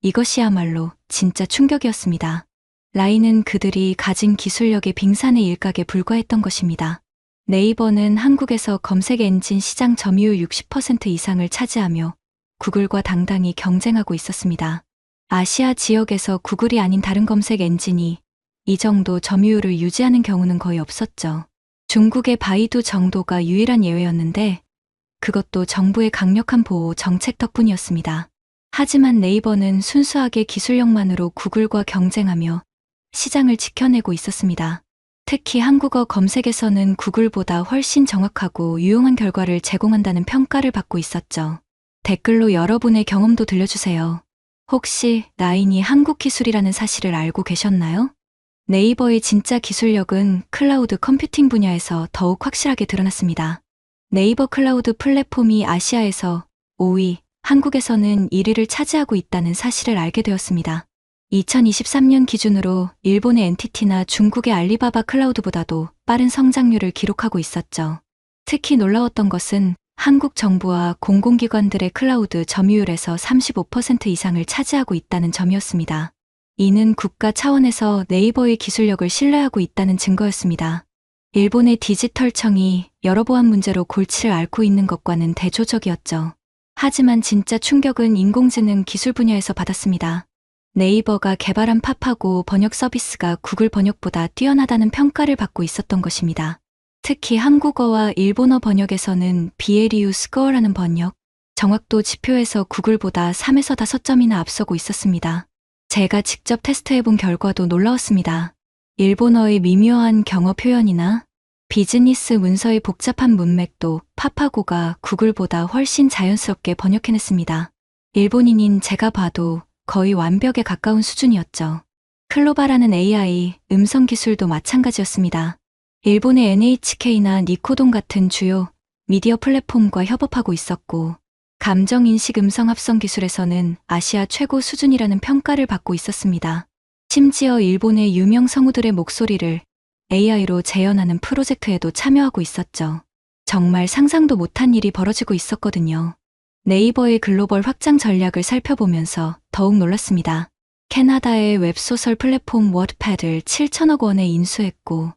이것이야말로 진짜 충격이었습니다. 라인은 그들이 가진 기술력의 빙산의 일각에 불과했던 것입니다. 네이버는 한국에서 검색 엔진 시장 점유율 60% 이상을 차지하며 구글과 당당히 경쟁하고 있었습니다. 아시아 지역에서 구글이 아닌 다른 검색 엔진이 이 정도 점유율을 유지하는 경우는 거의 없었죠. 중국의 바이두 정도가 유일한 예외였는데 그것도 정부의 강력한 보호 정책 덕분이었습니다. 하지만 네이버는 순수하게 기술력만으로 구글과 경쟁하며 시장을 지켜내고 있었습니다. 특히 한국어 검색에서는 구글보다 훨씬 정확하고 유용한 결과를 제공한다는 평가를 받고 있었죠. 댓글로 여러분의 경험도 들려주세요. 혹시 라인이 한국 기술이라는 사실을 알고 계셨나요? 네이버의 진짜 기술력은 클라우드 컴퓨팅 분야에서 더욱 확실하게 드러났습니다. 네이버 클라우드 플랫폼이 아시아에서 5위, 한국에서는 1위를 차지하고 있다는 사실을 알게 되었습니다. 2023년 기준으로 일본의 엔티티나 중국의 알리바바 클라우드보다도 빠른 성장률을 기록하고 있었죠. 특히 놀라웠던 것은 한국 정부와 공공기관들의 클라우드 점유율에서 35% 이상을 차지하고 있다는 점이었습니다. 이는 국가 차원에서 네이버의 기술력을 신뢰하고 있다는 증거였습니다. 일본의 디지털청이 여러 보안 문제로 골치를 앓고 있는 것과는 대조적이었죠. 하지만 진짜 충격은 인공지능 기술 분야에서 받았습니다. 네이버가 개발한 팝하고 번역 서비스가 구글 번역보다 뛰어나다는 평가를 받고 있었던 것입니다. 특히 한국어와 일본어 번역에서는 비에리우 스코어라는 번역, 정확도 지표에서 구글보다 3에서 5점이나 앞서고 있었습니다. 제가 직접 테스트해본 결과도 놀라웠습니다. 일본어의 미묘한 경어 표현이나 비즈니스 문서의 복잡한 문맥도 팝하고가 구글보다 훨씬 자연스럽게 번역해냈습니다. 일본인인 제가 봐도 거의 완벽에 가까운 수준이었죠. 클로바라는 AI, 음성 기술도 마찬가지였습니다. 일본의 NHK나 니코동 같은 주요 미디어 플랫폼과 협업하고 있었고 감정인식 음성 합성 기술에서는 아시아 최고 수준이라는 평가를 받고 있었습니다. 심지어 일본의 유명 성우들의 목소리를 AI로 재현하는 프로젝트에도 참여하고 있었죠. 정말 상상도 못한 일이 벌어지고 있었거든요. 네이버의 글로벌 확장 전략을 살펴보면서 더욱 놀랐습니다. 캐나다의 웹소설 플랫폼 워드패드를 7천억 원에 인수했고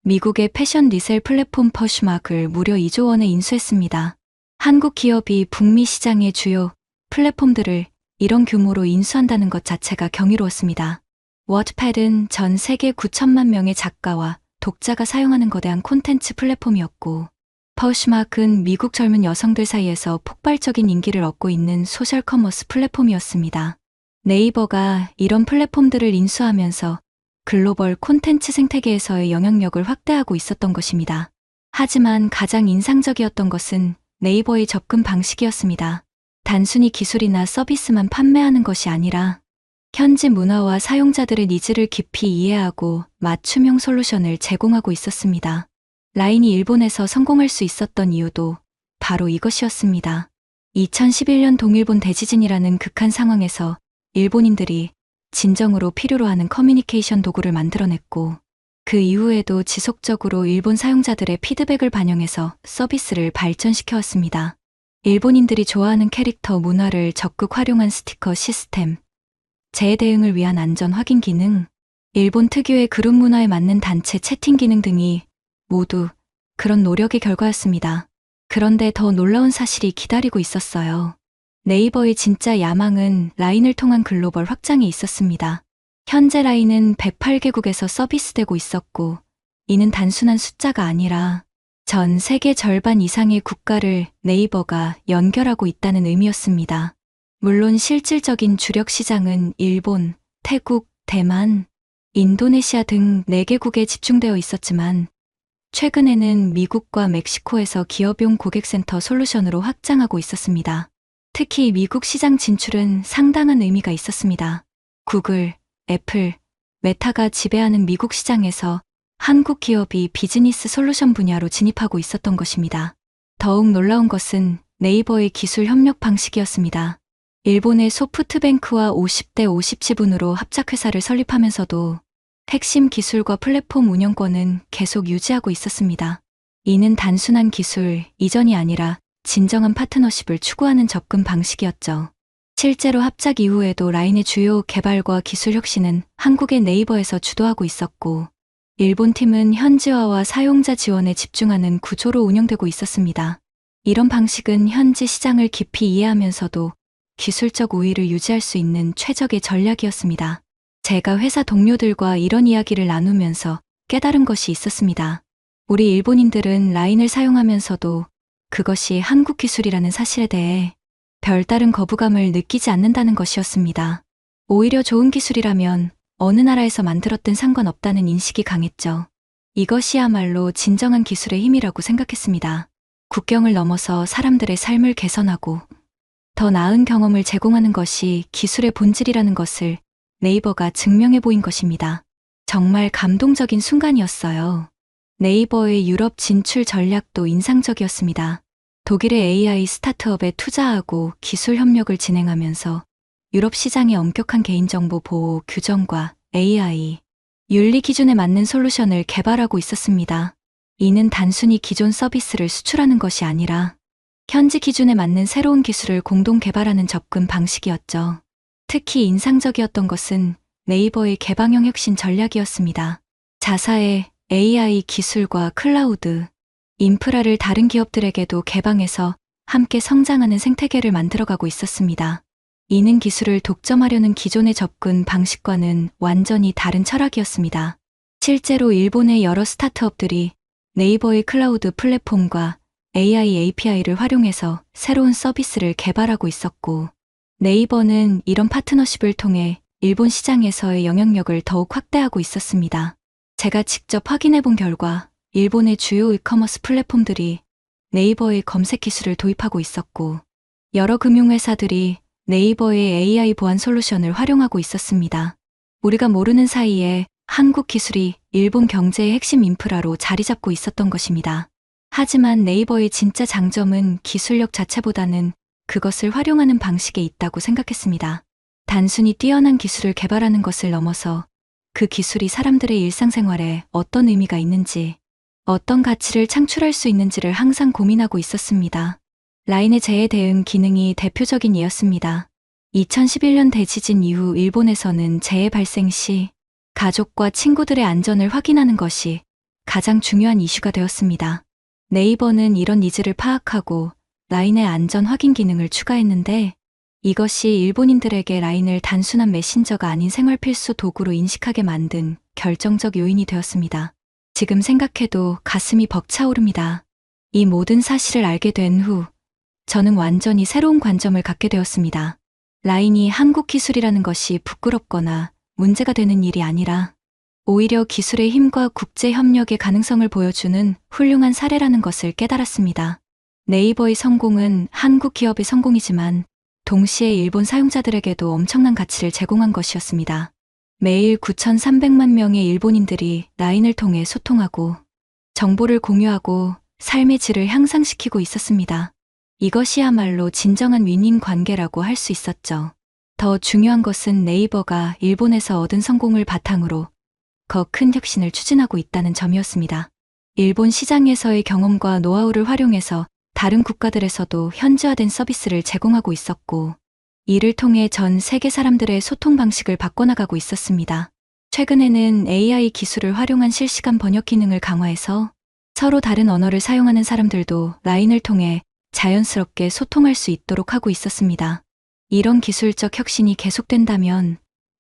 미국의 패션 리셀 플랫폼 퍼슈막을 무려 2조 원에 인수했습니다. 한국 기업이 북미 시장의 주요 플랫폼들을 이런 규모로 인수한다는 것 자체가 경이로웠습니다. 워드패드는 전 세계 9천만 명의 작가와 독자가 사용하는 거대한 콘텐츠 플랫폼이었고, 퍼시마크는 미국 젊은 여성들 사이에서 폭발적인 인기를 얻고 있는 소셜 커머스 플랫폼이었습니다. 네이버가 이런 플랫폼들을 인수하면서 글로벌 콘텐츠 생태계에서의 영향력을 확대하고 있었던 것입니다. 하지만 가장 인상적이었던 것은 네이버의 접근 방식이었습니다. 단순히 기술이나 서비스만 판매하는 것이 아니라 현지 문화와 사용자들의 니즈를 깊이 이해하고 맞춤형 솔루션을 제공하고 있었습니다. 라인이 일본에서 성공할 수 있었던 이유도 바로 이것이었습니다. 2011년 동일본 대지진이라는 극한 상황에서 일본인들이 진정으로 필요로 하는 커뮤니케이션 도구를 만들어냈고, 그 이후에도 지속적으로 일본 사용자들의 피드백을 반영해서 서비스를 발전시켜왔습니다. 일본인들이 좋아하는 캐릭터 문화를 적극 활용한 스티커 시스템, 재해 대응을 위한 안전 확인 기능, 일본 특유의 그룹 문화에 맞는 단체 채팅 기능 등이 모두 그런 노력의 결과였습니다. 그런데 더 놀라운 사실이 기다리고 있었어요. 네이버의 진짜 야망은 라인을 통한 글로벌 확장에 있었습니다. 현재 라인은 108개국에서 서비스되고 있었고, 이는 단순한 숫자가 아니라 전 세계 절반 이상의 국가를 네이버가 연결하고 있다는 의미였습니다. 물론 실질적인 주력 시장은 일본, 태국, 대만, 인도네시아 등 4개국에 집중되어 있었지만, 최근에는 미국과 멕시코에서 기업용 고객센터 솔루션으로 확장하고 있었습니다. 특히 미국 시장 진출은 상당한 의미가 있었습니다. 구글, 애플, 메타가 지배하는 미국 시장에서 한국 기업이 비즈니스 솔루션 분야로 진입하고 있었던 것입니다. 더욱 놀라운 것은 네이버의 기술 협력 방식이었습니다. 일본의 소프트뱅크와 50대 50 지분으로 합작회사를 설립하면서도 핵심 기술과 플랫폼 운영권은 계속 유지하고 있었습니다. 이는 단순한 기술 이전이 아니라 진정한 파트너십을 추구하는 접근 방식이었죠. 실제로 합작 이후에도 라인의 주요 개발과 기술 혁신은 한국의 네이버에서 주도하고 있었고, 일본 팀은 현지화와 사용자 지원에 집중하는 구조로 운영되고 있었습니다. 이런 방식은 현지 시장을 깊이 이해하면서도 기술적 우위를 유지할 수 있는 최적의 전략이었습니다. 제가 회사 동료들과 이런 이야기를 나누면서 깨달은 것이 있었습니다. 우리 일본인들은 라인을 사용하면서도 그것이 한국 기술이라는 사실에 대해 별다른 거부감을 느끼지 않는다는 것이었습니다. 오히려 좋은 기술이라면 어느 나라에서 만들었든 상관없다는 인식이 강했죠. 이것이야말로 진정한 기술의 힘이라고 생각했습니다. 국경을 넘어서 사람들의 삶을 개선하고 더 나은 경험을 제공하는 것이 기술의 본질이라는 것을 네이버가 증명해 보인 것입니다. 정말 감동적인 순간이었어요. 네이버의 유럽 진출 전략도 인상적이었습니다. 독일의 AI 스타트업에 투자하고 기술 협력을 진행하면서 유럽 시장의 엄격한 개인정보 보호 규정과 AI 윤리 기준에 맞는 솔루션을 개발하고 있었습니다. 이는 단순히 기존 서비스를 수출하는 것이 아니라 현지 기준에 맞는 새로운 기술을 공동 개발하는 접근 방식이었죠. 특히 인상적이었던 것은 네이버의 개방형 혁신 전략이었습니다. 자사의 AI 기술과 클라우드, 인프라를 다른 기업들에게도 개방해서 함께 성장하는 생태계를 만들어가고 있었습니다. 이는 기술을 독점하려는 기존의 접근 방식과는 완전히 다른 철학이었습니다. 실제로 일본의 여러 스타트업들이 네이버의 클라우드 플랫폼과 AI API를 활용해서 새로운 서비스를 개발하고 있었고, 네이버는 이런 파트너십을 통해 일본 시장에서의 영향력을 더욱 확대하고 있었습니다. 제가 직접 확인해 본 결과 일본의 주요 이커머스 플랫폼들이 네이버의 검색 기술을 도입하고 있었고, 여러 금융회사들이 네이버의 AI 보안 솔루션을 활용하고 있었습니다. 우리가 모르는 사이에 한국 기술이 일본 경제의 핵심 인프라로 자리 잡고 있었던 것입니다. 하지만 네이버의 진짜 장점은 기술력 자체보다는 그것을 활용하는 방식에 있다고 생각했습니다. 단순히 뛰어난 기술을 개발하는 것을 넘어서 그 기술이 사람들의 일상생활에 어떤 의미가 있는지, 어떤 가치를 창출할 수 있는지를 항상 고민하고 있었습니다. 라인의 재해 대응 기능이 대표적인 예였습니다. 2011년 대지진 이후 일본에서는 재해 발생 시 가족과 친구들의 안전을 확인하는 것이 가장 중요한 이슈가 되었습니다. 네이버는 이런 니즈를 파악하고 라인의 안전 확인 기능을 추가했는데, 이것이 일본인들에게 라인을 단순한 메신저가 아닌 생활 필수 도구로 인식하게 만든 결정적 요인이 되었습니다. 지금 생각해도 가슴이 벅차오릅니다. 이 모든 사실을 알게 된 후, 저는 완전히 새로운 관점을 갖게 되었습니다. 라인이 한국 기술이라는 것이 부끄럽거나 문제가 되는 일이 아니라 오히려 기술의 힘과 국제 협력의 가능성을 보여주는 훌륭한 사례라는 것을 깨달았습니다. 네이버의 성공은 한국 기업의 성공이지만 동시에 일본 사용자들에게도 엄청난 가치를 제공한 것이었습니다. 매일 9,300만 명의 일본인들이 라인을 통해 소통하고 정보를 공유하고 삶의 질을 향상시키고 있었습니다. 이것이야말로 진정한 윈윈 관계라고 할 수 있었죠. 더 중요한 것은 네이버가 일본에서 얻은 성공을 바탕으로 더 큰 혁신을 추진하고 있다는 점이었습니다. 일본 시장에서의 경험과 노하우를 활용해서 다른 국가들에서도 현지화된 서비스를 제공하고 있었고, 이를 통해 전 세계 사람들의 소통 방식을 바꿔나가고 있었습니다. 최근에는 AI 기술을 활용한 실시간 번역 기능을 강화해서 서로 다른 언어를 사용하는 사람들도 라인을 통해 자연스럽게 소통할 수 있도록 하고 있었습니다. 이런 기술적 혁신이 계속된다면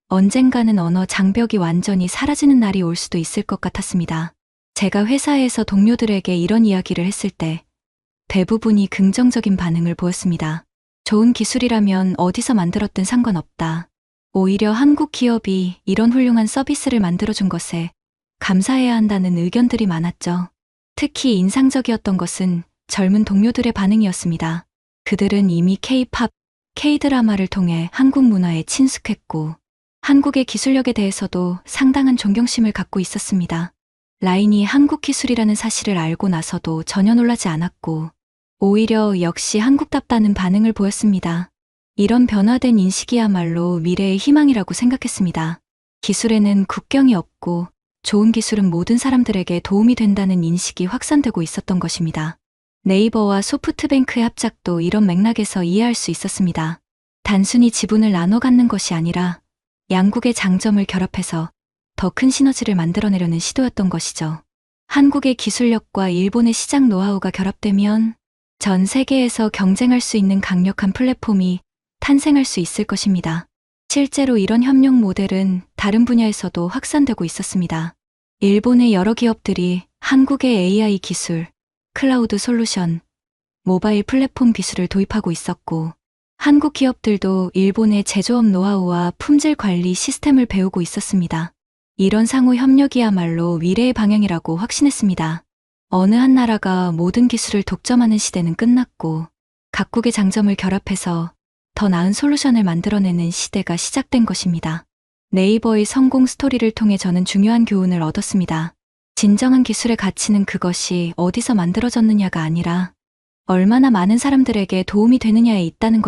언젠가는 언어 장벽이 완전히 사라지는 날이 올 수도 있을 것 같았습니다. 제가 회사에서 동료들에게 이런 이야기를 했을 때 대부분이 긍정적인 반응을 보였습니다. 좋은 기술이라면 어디서 만들었든 상관없다. 오히려 한국 기업이 이런 훌륭한 서비스를 만들어준 것에 감사해야 한다는 의견들이 많았죠. 특히 인상적이었던 것은 젊은 동료들의 반응이었습니다. 그들은 이미 K-팝, K-드라마를 통해 한국 문화에 친숙했고 한국의 기술력에 대해서도 상당한 존경심을 갖고 있었습니다. 라인이 한국 기술이라는 사실을 알고 나서도 전혀 놀라지 않았고 오히려 역시 한국답다는 반응을 보였습니다. 이런 변화된 인식이야말로 미래의 희망이라고 생각했습니다. 기술에는 국경이 없고 좋은 기술은 모든 사람들에게 도움이 된다는 인식이 확산되고 있었던 것입니다. 네이버와 소프트뱅크의 합작도 이런 맥락에서 이해할 수 있었습니다. 단순히 지분을 나눠 갖는 것이 아니라 양국의 장점을 결합해서 더 큰 시너지를 만들어내려는 시도였던 것이죠. 한국의 기술력과 일본의 시장 노하우가 결합되면 전 세계에서 경쟁할 수 있는 강력한 플랫폼이 탄생할 수 있을 것입니다. 실제로 이런 협력 모델은 다른 분야에서도 확산되고 있었습니다. 일본의 여러 기업들이 한국의 AI 기술, 클라우드 솔루션, 모바일 플랫폼 기술을 도입하고 있었고, 한국 기업들도 일본의 제조업 노하우와 품질 관리 시스템을 배우고 있었습니다. 이런 상호 협력이야말로 미래의 방향이라고 확신했습니다. 어느 한 나라가 모든 기술을 독점하는 시대는 끝났고, 각국의 장점을 결합해서 더 나은 솔루션을 만들어내는 시대가 시작된 것입니다. 네이버의 성공 스토리를 통해 저는 중요한 교훈을 얻었습니다. 진정한 기술의 가치는 그것이 어디서 만들어졌느냐가 아니라 얼마나 많은 사람들에게 도움이 되느냐에 있다는